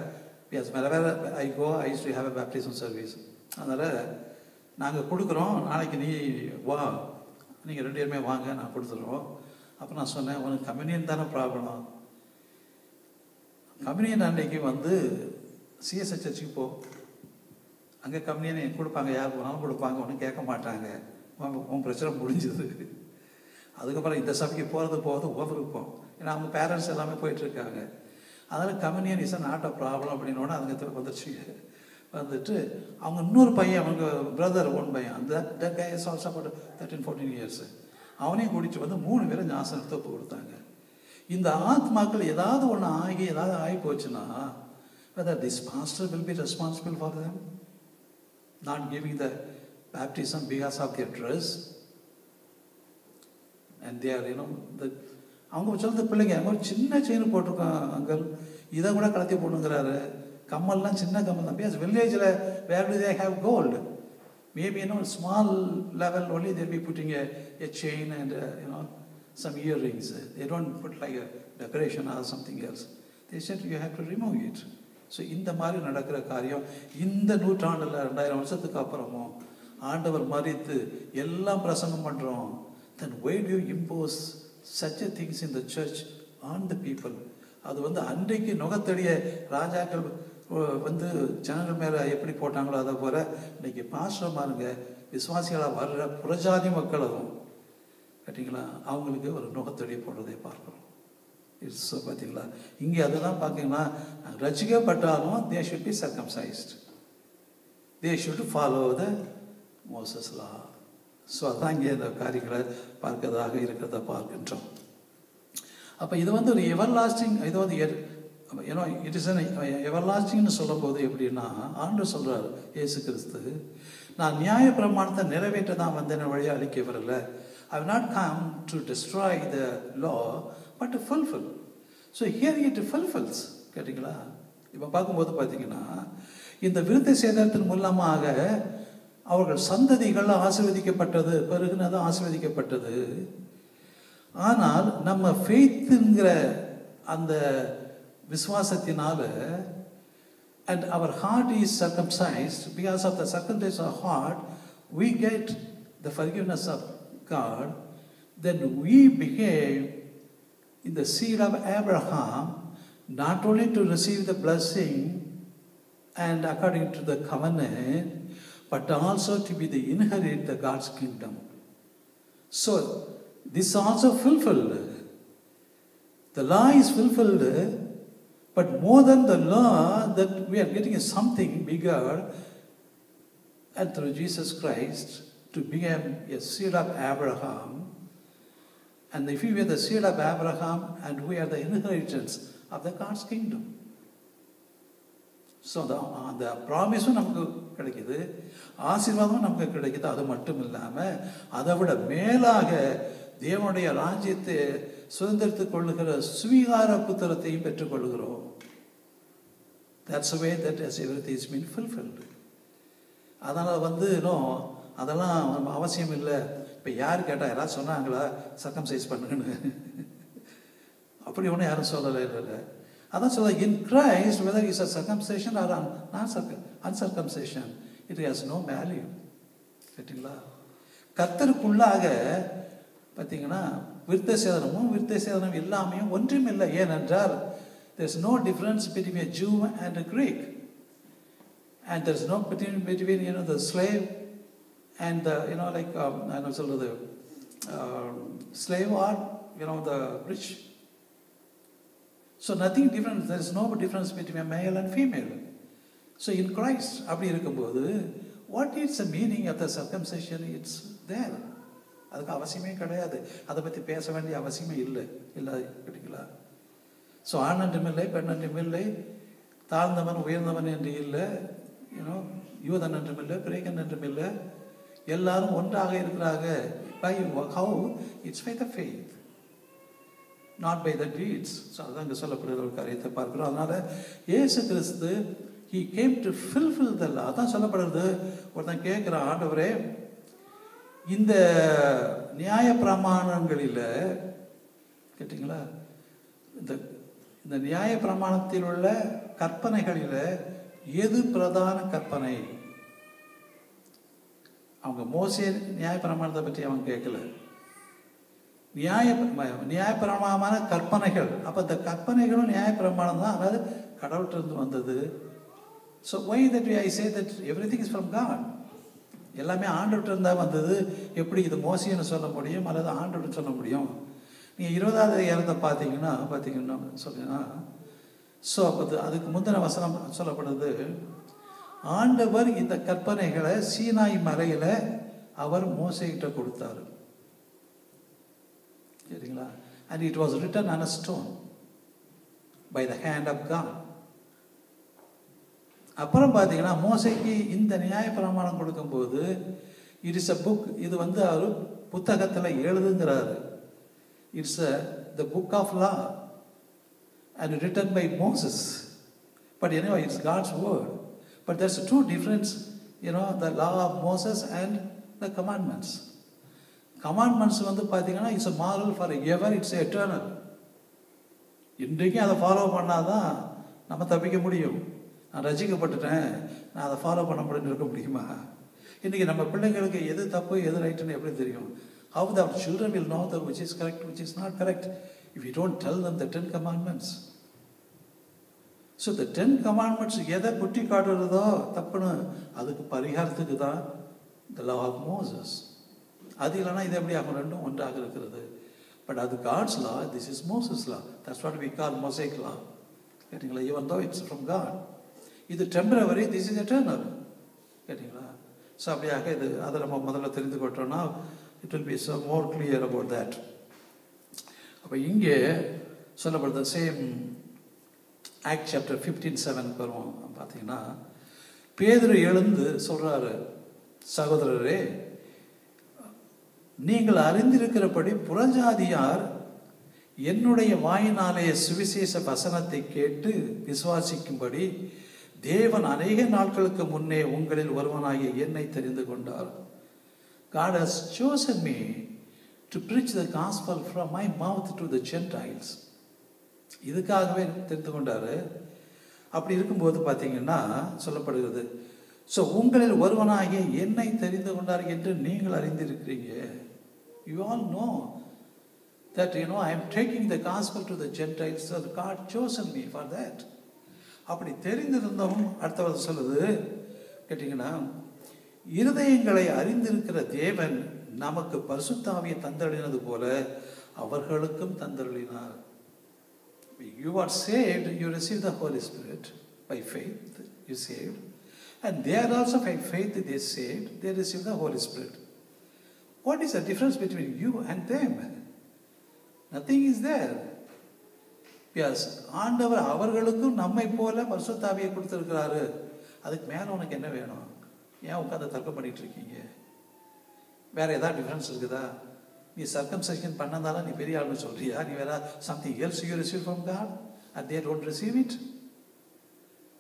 Speaker 1: I go I do have a baptism service. அதனால் நாங்கள் கொடுக்குறோம், நாளைக்கு நீ வா, நீங்கள் 2 பேருமே வாங்க, நான் கொடுத்துட்றோம். அப்போ நான் சொன்னேன், உனக்கு கம்யூனியன் தானே ப்ராப்ளம். கம்யூனியன் அன்னைக்கு வந்து சிஎஸ்ஐ சர்ச்சுக்கு போ, அங்கே கம்யூனியன் கொடுப்பாங்க, யார் போனாலும் கொடுப்பாங்க, ஒன்றும் கேட்க மாட்டாங்க. உன் பிரச்சனை முடிஞ்சது. அதுக்கப்புறம் இந்த சபைக்கு போகிறது ஓவருக்கும். ஏன்னா அவங்க பேரண்ட்ஸ் எல்லாமே போயிட்டுருக்காங்க. அதனால் communion is not a problem அப்படின்னோட அதுங்க வந்துடுச்சு. வந்துட்டு அவங்க இன்னொரு பையன், அவங்க பிரதர் ஒன் பையன், அந்த guy is also about 13-14 years, அவனையும் கூட்டிட்டு வந்து 3 பேரும் ஞானஸ்தானத்தை ஒப்பு கொடுத்தாங்க. இந்த ஆத்மாக்கள் ஏதாவது ஒன்று ஏதாவது ஆகி போச்சுன்னா, whether this pastor will be responsible for them not giving the baptism because of their dress and they are அவங்க சொல்றது பிள்ளைங்க ஒரு சின்ன செயின் போட்டிருக்கோம் அங்கிள், இதை கூட கலத்தி போடுங்கிறாரு. கம்மல்லாம் சின்ன கம்மல் தான். பிகாஸ் வில்லேஜில் where do they have gold, maybe small level only they'll be putting a chain and some earrings. They don't put like a decoration or something else. They said you have to remove it. So இந்த மாதிரி நடக்கிற காரியம் இந்த நூற்றாண்டில் 2000 வருஷத்துக்கு அப்புறமும் ஆண்டவர் மரித்து எல்லாம் பிரசங்கம் பண்ணுறோம். Then why do you impose such a things in the church on the people? அது வந்து அன்றைக்கு நுகத்தடிய ராஜாக்கள் வந்து ஜனங்கள் மேலே எப்படி போட்டாங்களோ அதை போல இன்னைக்கு பாஸ்டர்மாருங்க விசுவாசிகளாக வர்ற புறஜாதி மக்களும் கேட்டிங்களா, அவங்களுக்கு ஒரு நுகத்தடியை போடுறதை பார்க்குறோம். இட்ஸ் பார்த்தீங்களா, இங்கே அதுதான் பார்த்தீங்கன்னா, ரசிக்கப்பட்டாலும் they should be circumcised, they should follow the Moses law. So அதான் இங்கே இந்த காரியங்களை பார்க்கறதாக இருக்கிறத பார்க்கின்றோம். அப்போ இது வந்து ஒரு எவர்லாஸ்டிங், இது வந்து இட் இஸ் எவர்லாஸ்டிங்னு சொல்லும் போது எப்படின்னா, ஆண்டவர் சொல்கிறார் இயேசு கிறிஸ்து, நான் நியாய பிரமாணத்தை நிறைவேற்ற தான் வந்தேன், வழியை அழிக்க வரல. I have not come to destroy the law but to fulfill. So here it fulfills. கேட்டிங்களா? இப்போ பார்க்கும்போது பார்த்தீங்கன்னா, இந்த விருத்த சேதனத்தின் மூலமாக அவர்கள் சந்ததிகள் ஆசீர்வதிக்கப்பட்டது, பெருகினது ஆசீர்வதிக்கப்பட்டது. ஆனால் நம்ம ஃபெய்த்ங்கிற அந்த விசுவாசத்தினால, and our heart is circumcised, because of the circumcision of heart we get the forgiveness of God. Then we became in the seed of Abraham, not only to receive the blessing and according to the covenant, but also to be the inherit the God's kingdom. So this also fulfilled. The law is fulfilled, but more than the law, that we are getting something bigger, and through Jesus Christ to become a seed of Abraham. And if we are the seed of Abraham, and we are the inheritance of the God's kingdom. So அந்த ப்ராமிஸும் நமக்கு கிடைக்கிது, ஆசீர்வாதமும் நமக்கு கிடைக்கிது. அது மட்டும் இல்லாமல் அதை விட மேலாக தேவனுடைய ராஜ்யத்தை சுதந்திரத்துக் கொள்ளுகிற சுவீகார புத்திரத்தையும் பெற்றுக்கொள்கிறோம். That's the way that as everything has been fulfilled. அதனால் இன்னும் அதெல்லாம் அவசியம் இல்லை. இப்போ யார் கேட்டால் யாராவது சொன்னாங்களா சர்க்கம்சைஸ் பண்ணுங்கன்னு? அப்படி ஒன்றும் யாரும் சொல்லலை. இல்லை, அதான் சொல்ல, in Christ whether is a circumcision or uncircumcision, it has no value. கேட்டிங்களா? கர்த்தருக்குள்ளாக பார்த்தீங்கன்னா விருத்த சேதனமும் விருத்த சேதனம் இல்லாமையும் ஒன்றும் இல்லை. ஏனென்றால் there is no difference between a Jew and a Greek, and there is no between the slave and the I know சொல்றது slave or the rich. So nothing different. There is no difference between a male and female. So in Christ அப்படி இருக்கும்போது what is the meaning of the circumcision? It's there. அதுக்கு அவசியமே கிடையாது. அதை பற்றி பேச வேண்டிய அவசியமே இல்லை. கிடைக்கல. ஸோ ஆண் என்றும் இல்லை, பெண் என்றும் இல்லை, தாழ்ந்தவன் உயர்ந்தவன் என்று இல்லை, யூதன் என்றும் இல்லை, கிரேக்கன் என்றும் இல்லை, எல்லாரும் ஒன்றாக இருக்கிறாங்க. By how? It's by the faith, not by the deeds. So அதுதான் இங்கே சொல்லப்படுகிற ஒரு காரியத்தை பார்க்கிறோம். அதனால இயேசு கிறிஸ்து he came to fulfill the law. அதான் சொல்லப்படுறது. ஒருத்தன் கேட்குறான், ஆண்டவரே இந்த நியாய பிரமாணங்களில் கேட்டிங்களா, இந்த நியாய பிரமாணத்தில் உள்ள கற்பனைகளில் எது பிரதான கற்பனை? அவங்க மோசே நியாய பிரமாணத்தை பற்றி அவங்க கேட்கல. நியாய பிரமாணமான கற்பனைகள். அப்போ இந்த கற்பனைகளும் நியாய பிரமாணம் தான், அதாவது கடவுள்கிட்ட வந்தது. So why that I say that everything is from God? எல்லாமே ஆண்டவர்கிட்ட இருந்தால் வந்தது. எப்படி இது மோசேன்னு சொல்ல முடியும் அல்லது ஆண்டவர்னு சொல்ல முடியும்? நீங்கள் 20வது அதிகாரத்தை பார்த்தீங்கன்னா சொல்லுங்கன்னா, ஸோ அப்போ அதுக்கு முந்தின வசனம் சொல்லப்படுது, ஆண்டவர் இந்த கற்பனைகளை சீனாய் மலையில் அவர் மோசேகிட்ட கொடுத்தாரு. சரிங்களா? and it was written on a stone by the hand of God. அப்புறம் பார்த்தீங்கன்னா மோசேக்கு இந்த நியாய பிரமாணம் கொடுக்கும்போது இட் இஸ் அ புக். இது அவர் புத்தகத்தில் எழுதுங்கிறாரு. It's the book of law and written by Moses. But anyway, it's God's word. But there's two difference, the law of Moses and the commandments. Commandments பார்த்தீங்கன்னா it's a moral for ever, it's eternal. இன்றைக்கும் அதை follow பண்ணாதான் நம்ம தப்பிக்க முடியும். நான் ரசிக்கப்பட்டுட்டேன், நான் அதை ஃபாலோ பண்ண முடியும்னு இருக்க முடியுமா? இன்றைக்கி நம்ம பிள்ளைங்களுக்கு எது தப்பு எது ரைட்டுன்னு எப்படி தெரியும்? How the children will know that which is correct, which is not correct, if you don't tell them the 10 commandments? So the 10 commandments எதை குட்டி காட்டுறதோ தப்புன்னு அதுக்கு பரிகாரத்துக்கு தான் the law of Moses. அது இல்லைன்னா இது எப்படி அவங்க ரெண்டும் ஒன்றாக இருக்கிறது? பட் அது God's law, this is Moses law. That's what we call Mosaic law. கேட்டிங்களா? even though it's from God. இது டெம்பரவரி, திஸ் இஸ் எட்டர்னல். கேட்டிங்களா? ஸோ அப்படியாக இது அதை நம்ம முதல்ல தெரிந்து கொட்டோம்னா it will be so more clear about that. அப்போ இங்கே சொல்லப்படுற சேம் ஆக்ட் சாப்டர் 15:7 வருவோம். பார்த்தீங்கன்னா பேதுரு எழுந்து சொல்கிறாரு, சகோதரரே, நீங்கள் அறிந்திருக்கிறபடி புறஜாதியார் என்னுடைய வாயினாலே சுவிசேஷ வசனத்தை கேட்டு விசுவாசிக்கும்படி தேவன் அநேக நாட்களுக்கு முன்னே உங்களில் ஒருவனாகிய என்னை தெரிந்து கொண்டார். God has chosen me to preach the gospel from my mouth to the Gentiles. இதுக்காகவே தெரிந்து கொண்டாரு. அப்படி இருக்கும்போது பார்த்தீங்கன்னா சொல்லப்படுகிறது, ஸோ உங்களில் ஒருவனாகிய என்னை தெரிந்து கொண்டார் என்று நீங்கள் அறிந்திருக்கிறீங்க. You all know that, I am taking the gospel to the Gentiles, so God chosen me for that. அப்படி தெரிந்திருந்தோம். அடுத்தவர் சொல்லுது கேட்டீங்கன்னா, இருதயங்களை அறிந்திருக்கிற தேவன் நமக்கு பரிசுத்த ஆவியை தந்தருளினது போல அவர்களுக்கும் தந்தருளினார். You are saved, you receive the Holy Spirit by faith, you saved. And they are also by faith they saved, they receive the Holy Spirit. What is the difference between you and them? Nothing is there. Yes, ஆண்டவர் அவர்களுக்கும் நம்மை போல பரிசுத்த ஆவியை கொடுத்திருக்கிறாரு. அதுக்கு மேலே உனக்கு என்ன வேணும்? ஏன் உட்காந்து தர்க்கம் பண்ணிட்டு இருக்கீங்க? வேற ஏதாவது டிஃபரன்ஸ் இருக்குதா? நீ சர்க்கம்செஷன் பண்ணதால நீ பெரிய ஆள்னு சொல்றியா? நீ வேற something else you receive from God and they don't receive it.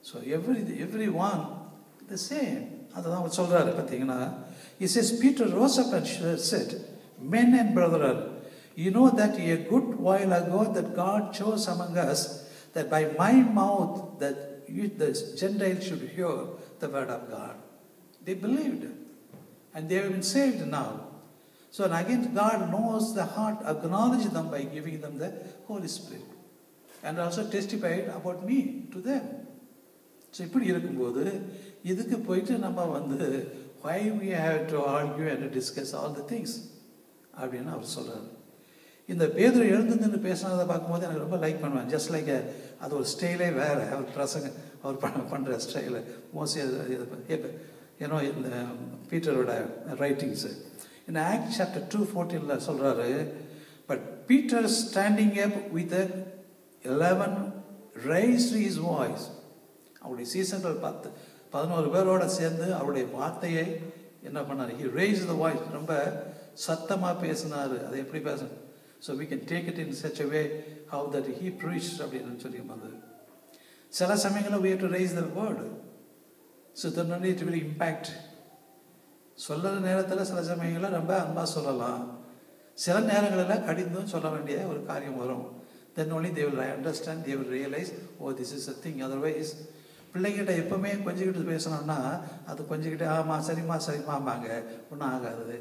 Speaker 1: So everyone the same. அதுதான் அவர் சொல்றாரு. பார்த்தீங்கன்னா, he says, Peter rose up and said, men and brethren, you know that a good while ago that God chose among us that by my mouth that the Gentiles should hear the word of God. They believed and they have been saved now. So again, God knows the heart, acknowledged them by giving them the Holy Spirit and also testified about me to them. So இப்படி இருக்கும்போது இதுக்கு போயிட்டு நம்ம why we have to argue and discuss all the things அப்படின்னு அவர் சொல்கிறார். இந்த பேதுரு எழுந்து பேசினதை பார்க்கும்போது எனக்கு ரொம்ப லைக் பண்ணுவேன். ஜஸ்ட் லைக் அது ஒரு ஸ்டைலே வேறு. அவர் பிரசங்க அவர் பண்ணுற ஸ்டைலு மோஸ்ட்லி இந்த பீட்டரோட ரைட்டிங்ஸு. In Acts chapter 2:14 சொல்கிறாரு, but Peter standing up with the 11 raised his voice. அவருடைய சீசன்கள் 11 பேரோட சேர்ந்து அவருடைய வார்த்தையை என்ன பண்ணார்? He raised the voice. ரொம்ப சத்தமாக பேசினார். அதை எப்படி பேசணும்? So we can take it in such a way how that he preached அப்படின்னு சொல்லியிருந்தது. சில சமயங்களில் we have to raise the word. So then only it will impact. சொல்லுற நேரத்தில் சில சமயங்களில் ரொம்ப அன்பாக சொல்லலாம். சில நேரங்களில் கடிந்தும் சொல்ல வேண்டிய ஒரு காரியம் வரும். Then only they will understand, they will realize, oh, this is a thing. Otherwise, பிள்ளைகிட்ட எப்பவுமே கொஞ்சிக்கிட்டு பேசணும்னா அது கொஞ்சிக்கிட்டு ஆமாம் சரிம்மாம்பாங்க, ஒன்றும் ஆகாது.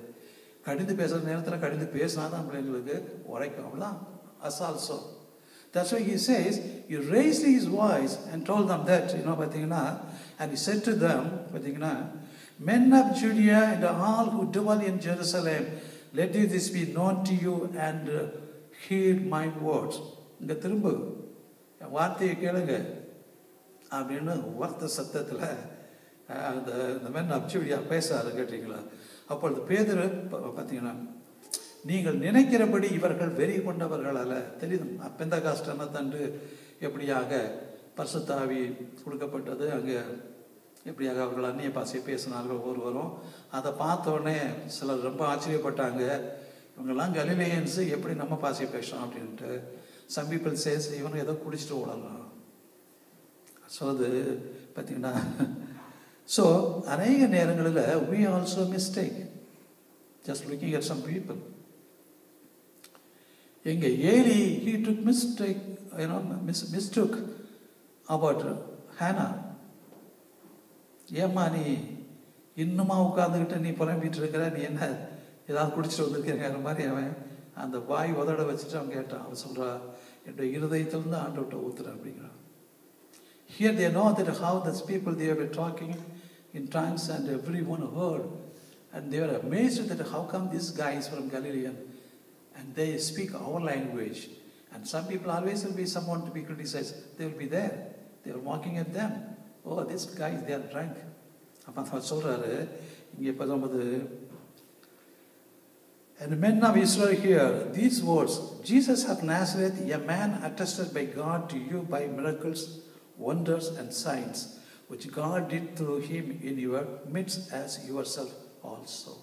Speaker 1: கடிந்து பேசுகிற நேரத்தில் கடிந்து பேசினா தான் பிள்ளைங்களுக்கு உரைக்கும். அவ்வளோதான். Us also. That's why he says, he raised his voice and told them that, பார்த்தீங்கன்னா, and he said to them, பார்த்தீங்கன்னா, men of Judea and all who dwell in Jerusalem, let this be known to you and heed my words. இங்கே திரும்ப வார்த்தையை கேளுங்க அப்படின்னு வார்த்தை சத்தத்தில் அந்த மென் ஆஃப் ஜூடியா பேசாரு. கேட்டீங்களா? அப்பொழுது பேதுரு பார்த்தீங்கன்னா, நீங்கள் நினைக்கிறபடி இவர்கள் வெறி கொண்டவர்கள் அல்ல. தெரியுது பெந்தகாஸ்ட் அன்னத்தன்று எப்படியாக பரிசுத்த ஆவி கொடுக்கப்பட்டது, அங்கே எப்படியாக அவர்கள் அந்நிய பாஷையை பேசினார்கள் ஒருவரும். அதை பார்த்தோடனே சிலர் ரொம்ப ஆச்சரியப்பட்டாங்க. இவங்கெல்லாம் கலிலேயன்ஸு எப்படி நம்ம பாஷையை பேசுகிறோம் அப்படின்ட்டு. சம் பீப்புள் சேஸ் இவங்க ஏதோ குடிச்சிட்டு ஓடலாம். ஸோ அது பார்த்தீங்கன்னா, ஸோ அநேக நேரங்களில் we also mistake just looking at some people. எங்கே Eli he took mistake, mistook about Hannah. ஏம்மா நீ இன்னுமா உட்காந்துக்கிட்டு நீ புலம்பிட்டு இருக்கிற, நீ என்ன ஏதாவது குடிச்சிட்டு வந்திருக்கிற மாதிரி அவன் அந்த வாய் உதட வச்சுட்டு அவன் கேட்டான். அவன் சொல்கிறா, என்னுடைய இருதயத்திலிருந்து ஆண்டவர்கிட்ட ஊத்துறேன் அப்படிங்கிறான். Here they know that how these people they were talking in tongues and everyone heard, and they were amazed that how come this guy is from Galilee and they speak our language. And some people always will be someone to be criticized. They will be there. They were mocking at them. Oh, this guy is they are drunk. அப்போ அவர் சொல்றாரு இங்கே பதம்பது, and men of Israel hear these words, Jesus of Nazareth, a man attested by God to you by miracles, wonders and signs which God did through him in your midst as yourself also.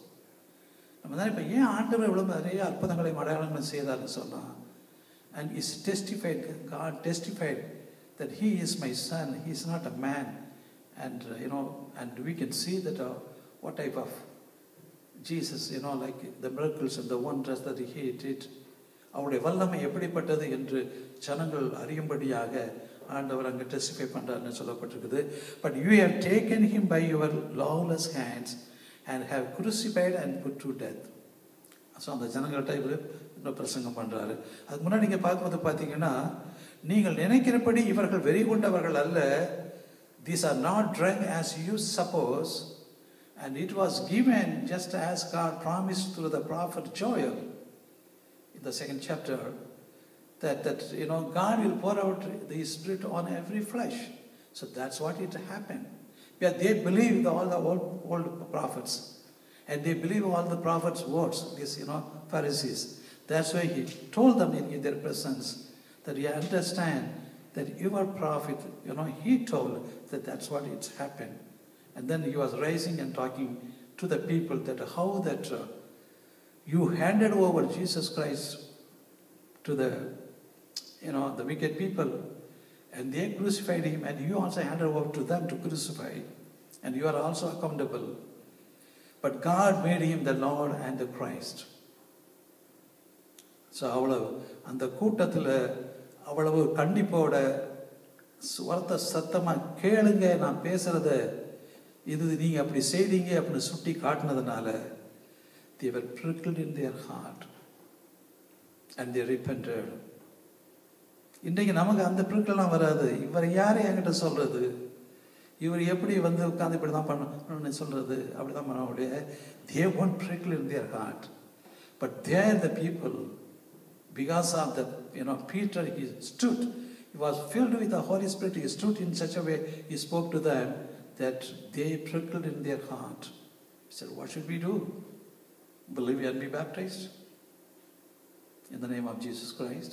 Speaker 1: நம்ம தான் இப்போ ஏன் ஆண்டவர் எவ்வளோ நிறைய அற்புதங்களை அடையாளங்கள் செய்தார்னு சொன்னால், and is testified, God testified that he is my son, he is not a man, And, and we can see that what type of Jesus, like the miracles and the wonders that he did. அவருடைய வல்லமை எப்படிப்பட்டது என்று ஜனங்கள் அறியும்படியாக ஆண்டவர் அங்கே testify பண்ணுறாருன்னு சொல்லப்பட்டிருக்குது. But you have taken him by your lawless hands and have crucified and put to death. So அந்த ஜனங்கள்கிட்ட இவர் இன்னும் பிரசங்கம் பண்ணுறாரு. அதுக்கு முன்னாடி நீங்கள் பார்க்கும்போது பார்த்தீங்கன்னா, நீங்கள் நினைக்கிறபடி இவர்கள் வெறி கொண்டவர்கள் அல்ல. These are not drunk as you suppose, and it was given just as God promised through the prophet Joel in the 2nd chapter, that God will pour out the Spirit on every flesh. So that's what it happened. Yeah, they believed all the old prophets, and they believe all the prophets' words. These Pharisees. That's why he told them in their presence that you understand that your prophet, he told that that's what it's happened. And then he was rising and talking to the people that how that you handed over Jesus Christ to the wicked people, and they crucified him, and you also handed over to them to crucify, and you are also accountable. But God made him the Lord and the Christ. So அவ்வளவு அந்த கூட்டத்தில் அவ்வளவு கண்டிப்போட ஸ்வரத்தை சத்தமாக கேளுங்க, நான் பேசுகிறத இது நீங்கள் அப்படி செய்தீங்க அப்படின்னு சுட்டி காட்டினதுனால they were prickled in their heart and they repented. இன்றைக்கு நமக்கு அந்த பிரிக்கெல்லாம் வராது. இவர் யார் என்கிட்ட சொல்கிறது, இவர் எப்படி உட்காந்து இப்படி தான் பண்ணணும்னு சொல்கிறது, அப்படி தான் பண்ண முடியாது. they won't prickle in their heart. But there the people, because of the Peter, he stood, he was filled with the Holy Spirit, he stood in such a way, he spoke to them that they prickled in their heart. He said, what should we do? Believe and be baptized in the name of Jesus Christ.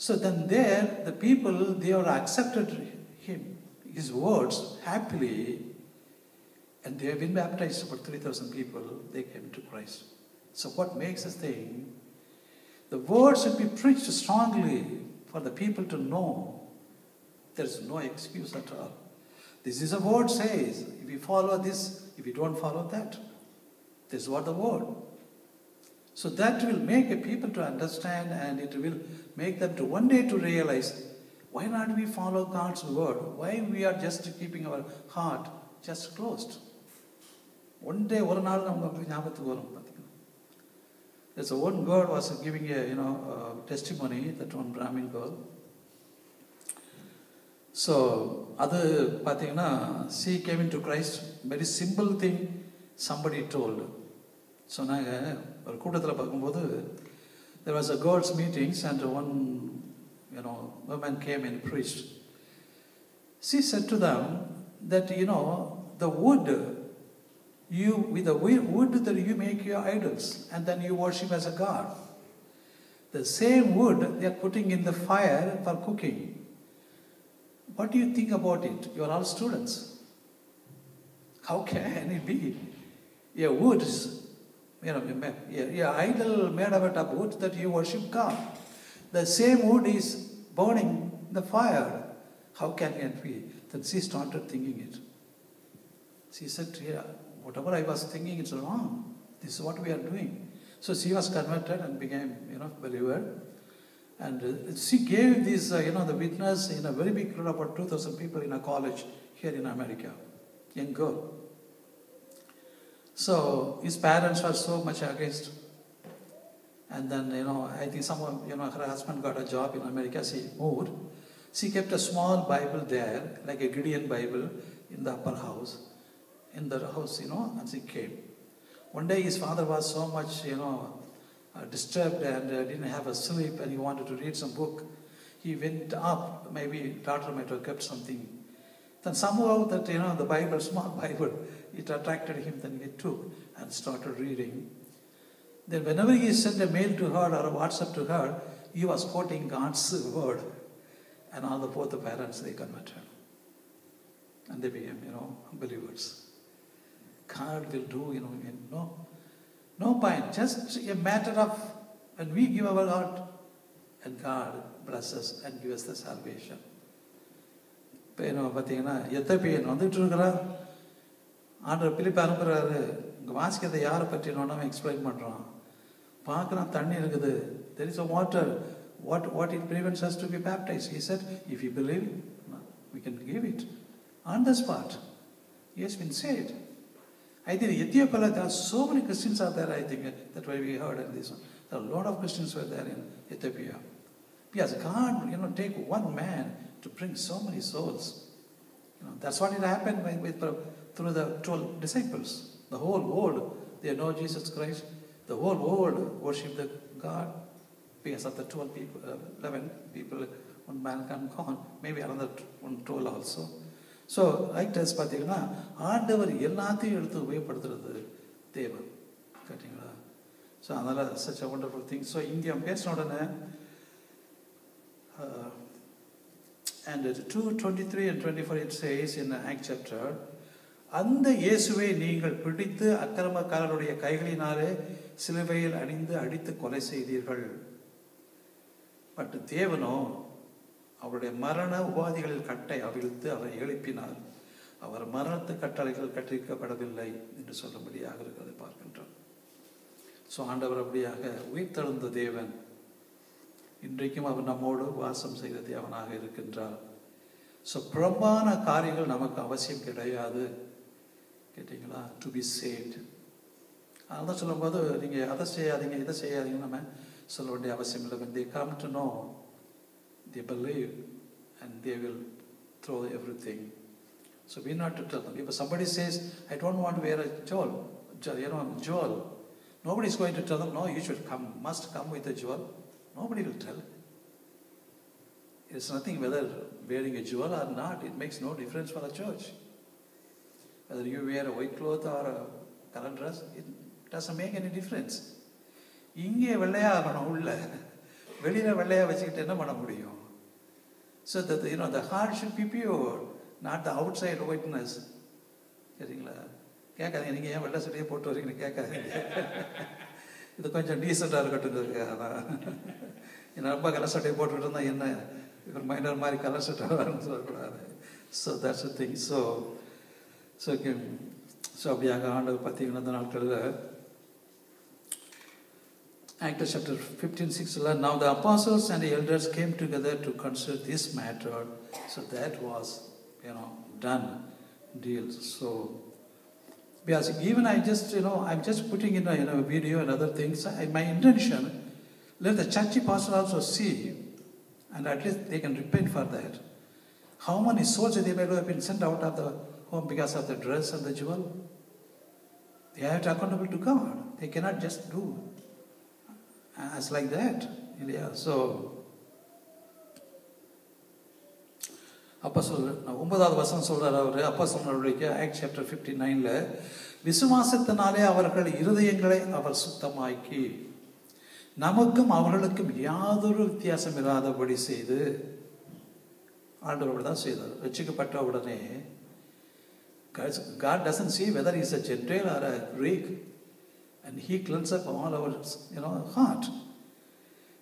Speaker 1: So then there the people, they were accepted him, his words happily, and they have been baptized. About 3,000 people, they came to Christ. So what makes us think the word should be preached strongly for the people to know there is no excuse at all. This is a word says, if you follow this, if you don't follow that, this is what the word. So that will make people to understand, and it will make them to one day to realize, why not we follow God's word? Why we are just keeping our heart just closed? One day, ஒரு நாள் நமக்கு ஞாபகத்துக்கு வரும். There's one girl was giving a testimony, that one Brahmin girl. So அது பார்த்தீங்கன்னா, she came into Christ. Very simple thing somebody told. So நாங்கள் ஒரு கூட்டத்தில் பார்க்கும்போது, there was a girls' meetings, and one woman came and preached. She said to them that the wood, with the wood that you make your idols, and then you worship as a god. The same wood they are putting in the fire for cooking. What do you think about it? You are all students. How can it be? Your wood, your idol made out of wood that you worship God. The same wood is burning the fire. How can it be? Then she started thinking it. She said, yeah, whatever I was thinking, it's wrong. This is what we are doing. So she was converted and became, believer. And she gave this, the witness in a very big crowd, about 2,000 people in a college here in America. Young girl. So his parents were so much against. And then, I think someone, her husband got a job in America. She moved. She kept a small Bible there, like a Gideon Bible, in the upper house. In the house, and she came. One day his father was so much, disturbed and didn't have a sleep, and he wanted to read some book. He went up, maybe daughter might have kept something. Then somehow that, the Bible, small Bible, it attracted him, then he took and started reading. Then whenever he sent a mail to her or a WhatsApp to her, he was quoting God's word. And all both the parents, they converted. And they became, believers. God will do, no point. Just a matter of when we give our heart, and God blesses and gives us the salvation. இப்போ என்ன பார்த்தீங்கன்னா எத்தோப்பியன் வந்துட்டு இருக்கிறான், ஆண்டவர் பிலிப்பை அனுப்புகிறாரு. இங்கே வாசிக்கிறதை யாரை பற்றினோன்னா explain பண்ணுறான். பார்க்குறான், தண்ணி இருக்குது. There is a water. What it prevents us to be baptized? He said, if you believe, we can give it. On the spot, he has been saved. I think Ethiopia, there are so many Christians are there. I think that's why we heard in this one. There are a lot of Christians were there in Ethiopia. Because God, take one man to bring so many souls. That's what it happened through the 12 disciples. The whole world, they know Jesus Christ. The whole world worship the God because of the 12 people, 11 people, one man can go on, maybe another 12 also. So writers பார்த்தீங்கன்னா ஆண்டவர் எல்லாத்தையும் எடுத்து உபயோகப்படுத்துறது தேவன், கேட்டிங்களா? So அதனால் such a wonderful thing. So இங்கே பேசின உடனே and 2:23 and 24 it says in Acts chapter, அந்த இயேசுவை நீங்கள் பிடித்து அக்கிரமக்காரருடைய கைகளினாலே சிலுவையில் அடித்து கொலை செய்தீர்கள். பட் தேவனோ அவருடைய மரண உபாதிகளில் கட்டை அவிழ்த்து அவரை எழுப்பினார். அவர் மரணத்து கட்டளைகள் கற்பிக்கப்படவில்லை என்று சொல்லும்படியாக இருக்கிறதை பார்க்கின்றோம். ஸோ ஆண்டவர் அப்படியாக உயிர்த்தெழுந்த தேவன் இன்றைக்கும் அவர் நம்மோடு வாசம் செய்த தேவனாக இருக்கின்றார். ஸோ புறம்பான காரியங்கள் நமக்கு அவசியம் கிடையாது, கேட்டீங்களா? To be saved. அதெல்லாம் சொல்லும்போது நீங்கள் அதை செய்யாதீங்க இதை செய்யாதீங்கன்னு நம்ம சொல்ல வேண்டிய அவசியம் இல்லை. when they come to know, they believe and they will throw everything. So we not to tell them. If somebody says, I don't want to wear a jewel, nobody is going to tell them, no, you should come, must come with a jewel. Nobody will tell. It's nothing whether wearing a jewel or not. It makes no difference for a church. Whether you wear a white cloth or a colored dress, it doesn't make any difference. இங்கே வெள்ளையாகணும், உள்ள வெளியில் வெள்ளையாக வச்சுக்கிட்டு என்ன பண்ண முடியும்? So that the heart should be pure, not the outside whiteness. சரிங்களா? கேட்காதீங்க, நீங்கள் ஏன் வெள்ளை சட்டையை போட்டு வரீங்கன்னு கேட்காதீங்க. இது கொஞ்சம் டீசெண்டாக இருக்கட்டும். அதான் ரொம்ப கலர் சட்டையை போட்டுக்கிட்டு இருந்தால் என்ன இவர் மைனர் மாதிரி கலர் சட்டை வரணும்னு சொல்லக்கூடாது. So that's a thing. So அப்படியாக ஆண்டவர் பார்த்தீங்கன்னா அந்த நாட்களில் Acts chapter 15:6, now the apostles and the elders came together to consider this matter. So that was, done deal. So because even I'm just putting in a video and other things. My intention, let the churchy pastor also see, and at least they can repent for that. How many souls they might have been sent out of the home because of the dress and the jewel? They are accountable to God. They cannot just do as like that. Yeah. So அப்போஸ்தலர் 9வது வசனம் சொல்றார் அவர். அப்போஸ்தலர்களுடைய Acts chapter 59ல விசுவாசத்தினாலே அவர்கள் இருதயங்களை அவர் சுத்தமாக்கி நமக்கும் அவர்களுக்கும் யாதொரு வித்தியாசம் இல்லாதபடி செய்து, ஆண்டவர் தான் செய்தார். ரட்சிக்கப்பட்ட உடனே God doesn't see whether he is a Gentile or a Greek, and he cleans up all our heart.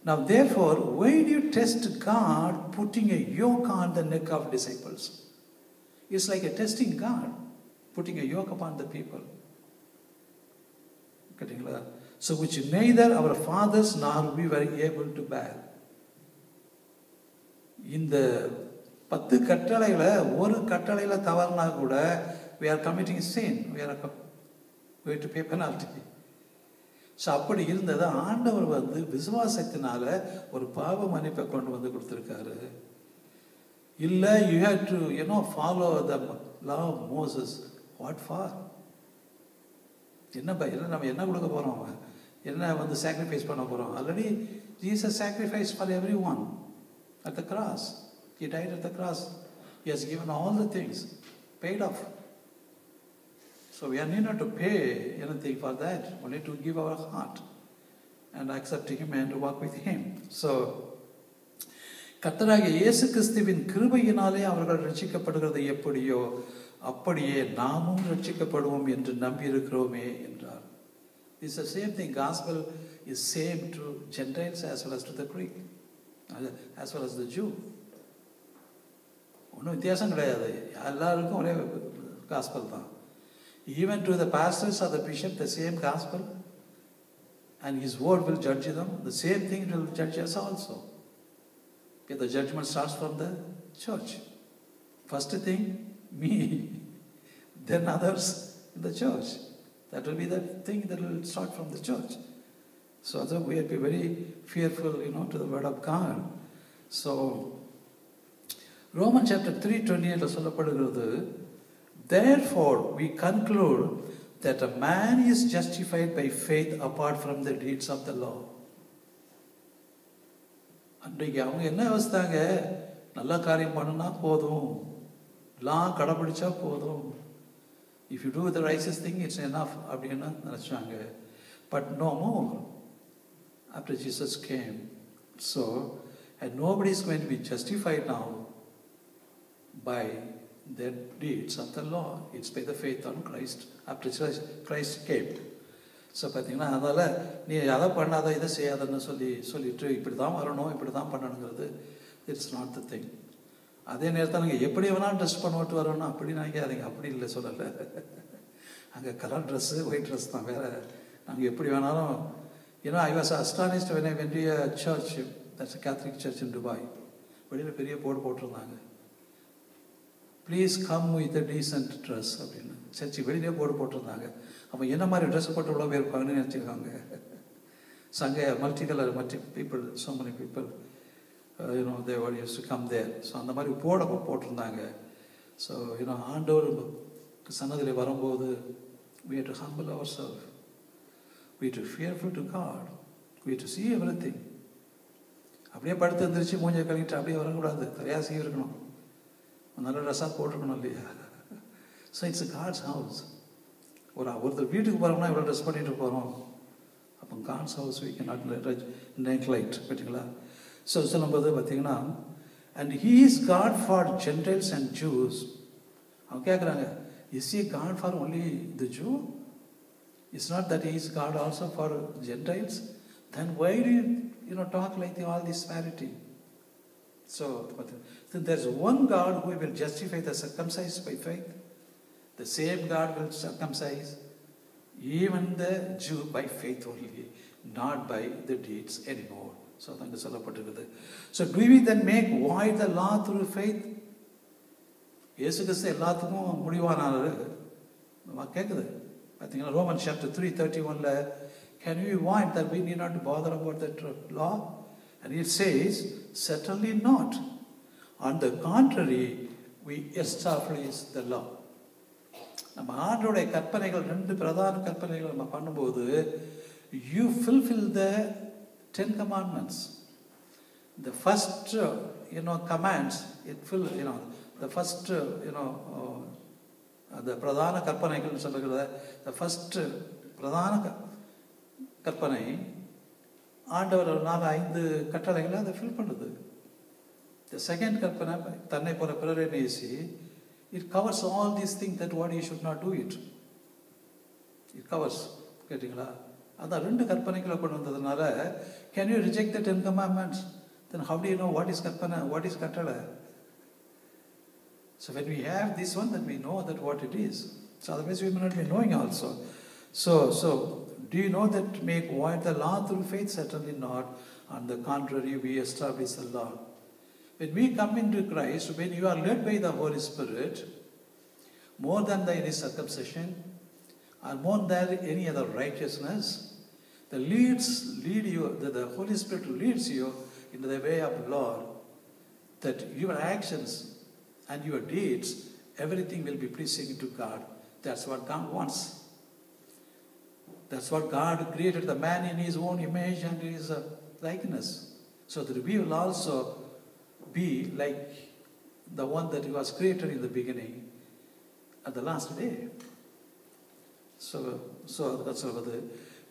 Speaker 1: Now therefore, why do you test God putting a yoke on the neck of disciples? It's like a testing God, putting a yoke upon the people. So which neither our fathers nor we were able to bear. இந்த 10 கட்டளையில ஒரு கட்டளையில தவறுனா கூட we are committing sin. We are going to pay penalty. So அப்படி இருந்தது. ஆண்டவர் விசுவாசத்தினால ஒரு பாவ மன்னிப்பை கொண்டு கொடுத்துருக்காரு. இல்லை, you have to follow the law of Moses. What for? நம்ம என்ன கொடுக்க போகிறோம்? என்ன சாக்ரிஃபைஸ் பண்ண போகிறோம்? Already Jesus sacrifice for everyone at the cross. He died at the cross. He has given all the things, paid off. So we are need not to pay anything for that, only to give our heart and accept Him and to walk with Him. So கர்த்தராகிய இயேசு கிறிஸ்துவின் கிருபையினாலே அவர்கள் ரட்சிக்கப்படுகிறது எப்படியோ அப்படியே நாமும் ரட்சிக்கப்படுவோம் என்று நம்பி இருக்கிறோமே என்றார். This is the same thing. Gospel is same to Gentiles as well as to the Greek, as well as the Jew. ஒன்றும் வித்தியாசம் கிடையாது. எல்லாருக்கும் ஒரே காஸ்பல் தான். Even to the pastors or the bishop, the same gospel, and his word will judge them. The same thing will judge us also. Okay, the judgment starts from the church. First thing, me, then others in the church. That will be the thing that will start from the church. So we have to be very fearful, to the word of God. So, Romans chapter 3:28 சொல்லப்படுகிறது, therefore we conclude that a man is justified by faith apart from the deeds of the law. அன்றைக்கு அவங்க என்ன அவஸ்தாங்க, நல்ல காரியம் பண்ணுனா போதும், லா கடைபிடிச்சா போதும், if you do the righteous thing it's enough அப்படின்னு நினைச்சாங்க. But no more after Jesus came. So, and nobody is going to be justified now by their deeds of the law. It's by the faith on Christ after Christ came. So பார்த்தீங்கன்னா, அதனால் நீ அதை பண்ணாத இதை செய்யாதன்னு சொல்லிட்டு இப்படி தான் வரணும், இப்படி தான் பண்ணணுங்கிறது இட்ஸ் நாட் த திங். அதே நேரத்தில் நாங்கள் எப்படி வேணாலும் ட்ரெஸ் பண்ணிட்டு வரணும் அப்படி நினைக்காதீங்க. அப்படி இல்லை, சொல்லலை. அங்கே கலர் ட்ரெஸ்ஸு, ஒயிட் ட்ரெஸ் தான், வேறு. நாங்கள் எப்படி வேணாலும் I was astonished when I went to a church, that's a Catholic church in Dubai. வெளியில் பெரிய போர்டு போட்டிருந்தாங்க, please come with a decent dress அப்படின்னு. சர்ச்சு வெளியிலே போர்டு போட்டிருந்தாங்க. அப்போ என்ன மாதிரி ட்ரெஸ் போட்டு இவ்வளோ பேர் இருப்பாங்கன்னு நினச்சிருக்காங்க. ஸோ அங்கே multi people, so many people, they were used to come there. So அந்த மாதிரி போட்டிருந்தாங்க. ஸோ ஆண்டவர் சன்னதியில் வரும்போது we have to humble ourselves, we have to be fearful to God, we have to see everything. அப்படியே படுத்து எழுந்திரிச்சு மூஞ்சை கழிட்டு அப்படியே வரக்கூடாது, தரையாசி இருக்கணும், நல்ல ட்ரெஸ்ஸாக போட்டிருக்கணும் இல்லையா. So it's God's house. ஒருத்தர் வீட்டுக்கு போகிறோம்னா இவ்வளோ ட்ரெஸ் பண்ணிட்டு போகிறோம். அப்போ God's house we cannot neglect. பார்த்தீங்களா? ஸோ சொல்லும்போது பார்த்தீங்கன்னா, and he is God for Gentiles and Jews. அவங்க கேட்குறாங்க, is he God for only the Jew? It's not that he is God also for Gentiles. Then why do you talk like all this vanity? So there's one God who will justify the circumcised by faith. The same God will circumcise even the Jew by faith only, not by the deeds anymore. So அங்க சொல்லப்பட்டிருக்குது. So do we then make void the law through faith? இயேசு கிறிஸ்து எல்லாத்துக்கும் முடிவானாரு. கேட்குது பார்த்தீங்கன்னா, Romans chapter 3:31 can we void that we need not bother about that law? And it says, certainly not. On the contrary, we establish the law. நம்ம ஆண்டோடைய கற்பனைகள், 2 பிரதான கற்பனைகள் நம்ம பண்ணும்போது, you fulfill the 10 commandments. The first commands, it fill the first the பிரதான கற்பனைகள் சொல்லுகிற the first பிரதான கற்பனை ஆண்டவர் 5 கட்டளைகளை அதை ஃபில் பண்ணுது. The second கற்பனை, தன்னை போல பிறரை நேசி, it covers all these things that what you should not do it. It covers. கேட்டீங்களா? அதான் 2 கற்பனைகளை கொண்டு வந்ததுனால, can you reject the 10 commandments? Then how do you know what is கற்பனை, what is கட்டளை? So when we have this one, then we know that what it is. So otherwise we may not be knowing also. So do you know that make void the law through faith? Certainly not. On the contrary, we establish the law. When we come into Christ, when you are led by the Holy Spirit, more than any circumcision, or more than any other righteousness, the Holy Spirit leads you into the way of the Lord, that your actions and your deeds, everything will be pleasing to God. That's what God wants. That's what God created the man in his own image and his likeness. So that we will also be like the one that was created in the beginning at the last day. So that's what the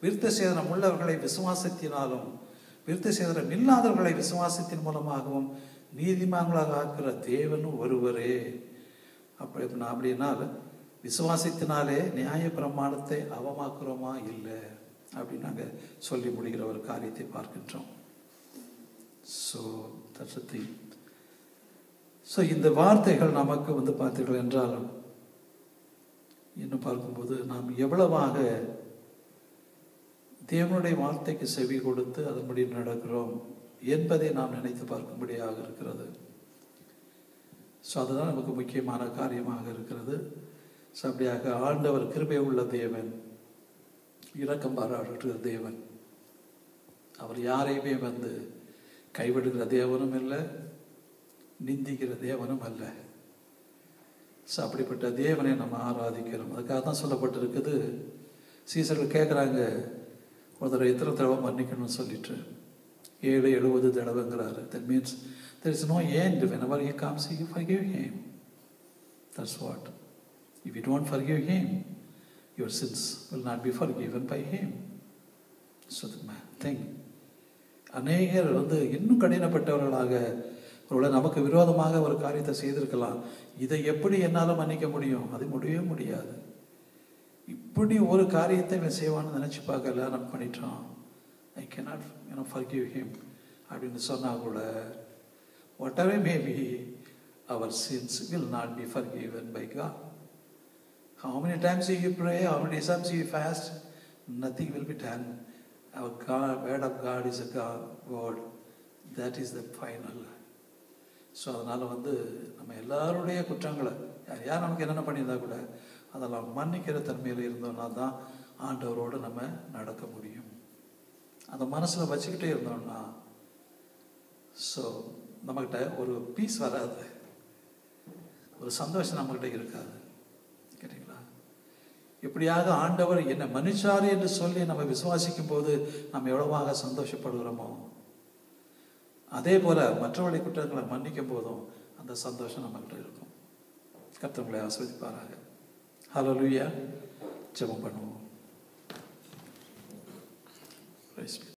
Speaker 1: விருத்த சேதனம் உள்ளவர்களை விசுவாசத்தினாலும் விருத்த சேதனம் இல்லாதவர்களை விசுவாசத்தின் மூலமாகவும் நீதிமான்களாக ஆக்கிற தேவனும் ஒருவரே. அப்படினால் விசுவாசத்தினாலே நியாய பிரமாணத்தை அவமாக்குறோமா இல்லை அப்படின்னு நாங்கள் சொல்லி முடிகிற ஒரு காரியத்தை பார்க்கின்றோம். So that's the thing. So இந்த வார்த்தைகள் நமக்கு வந்து பார்த்தீர்கள் என்றால் இன்னும் பார்க்கும்போது நாம் எவ்வளவாக தேவனுடைய வார்த்தைக்கு செவி கொடுத்து அதன்படி நடக்கிறோம் என்பதை நாம் நினைத்து பார்க்கும்படியாக இருக்கிறது. ஸோ அதுதான் நமக்கு முக்கியமான காரியமாக இருக்கிறது. ஸோ அப்படியாக ஆண்டவர் கிருபை உள்ள தேவன், இரக்கம் பாராட்டுகிற தேவன். அவர் யாரையுமே வந்து கைவிடுகிற தேவனும் இல்லை, நிந்திக்கிற தேவனும் அல்ல. ஸோ அப்படிப்பட்ட தேவனை நம்ம ஆராதிக்கிறோம். அதுக்காக தான் சொல்லப்பட்டிருக்குது. சீசர்கள் கேட்குறாங்க, ஒரு தடவை எத்தனை தடவை மன்னிக்கணும்னு சொல்லிட்டு 70 தடவைங்கிறாரு. That means there is no end. Whenever he comes, you forgive him. That's what. If you don't forgive him, your sins will not be forgiven by him. So the thing. அநேகர் வந்து இன்னும் கடினப்பட்டவர்களாக ஒருவேளை நமக்கு விரோதமாக ஒரு காரியத்தை செய்திருக்கலாம். இதை எப்படி என்னால் மன்னிக்க முடியும்? அது முடியவே முடியாது. இப்படி ஒரு காரியத்தை இவன் செய்வான்னு நினச்சி பார்க்கல, நம்ம பண்ணிட்டோம். I cannot forgive him அப்படின்னு சொன்னால் கூட whatever may be, our sins will not be forgiven by God. How many times you pray, how many times you fast, nothing will be done. Our God, word of God is a God word. That is the final. So அதனால் வந்து நம்ம எல்லாருடைய குற்றங்களை யார் நமக்கு என்னென்ன பண்ணியிருந்தா கூட அதெல்லாம் மன்னிக்கிற தன்மையில் இருந்தோம்னா தான் ஆண்டவரோடு நம்ம நடக்க முடியும். அதை மனசில் வச்சுக்கிட்டே இருந்தோம்னா ஸோ நம்மக்கிட்ட ஒரு பீஸ் வராது, ஒரு சந்தோஷம் நம்மக்கிட்ட இருக்காது. கேட்டீங்களா? எப்படியாக ஆண்டவர் என்னை மன்னிச்சாரு என்று சொல்லி நம்ம விசுவாசிக்கும் போது நம்ம எவ்வளவாக சந்தோஷப்படுகிறோமோ, அதே போல மற்றவருடைய குற்றங்களை மன்னிக்கும் போதும் அந்த சந்தோஷம் நம்மகிட்ட இருக்கும். கர்த்தர் உங்களை ஆசீர்வதிப்பாராக. ஹல்லேலூயா. ஜெபம் பண்ணுவோம்.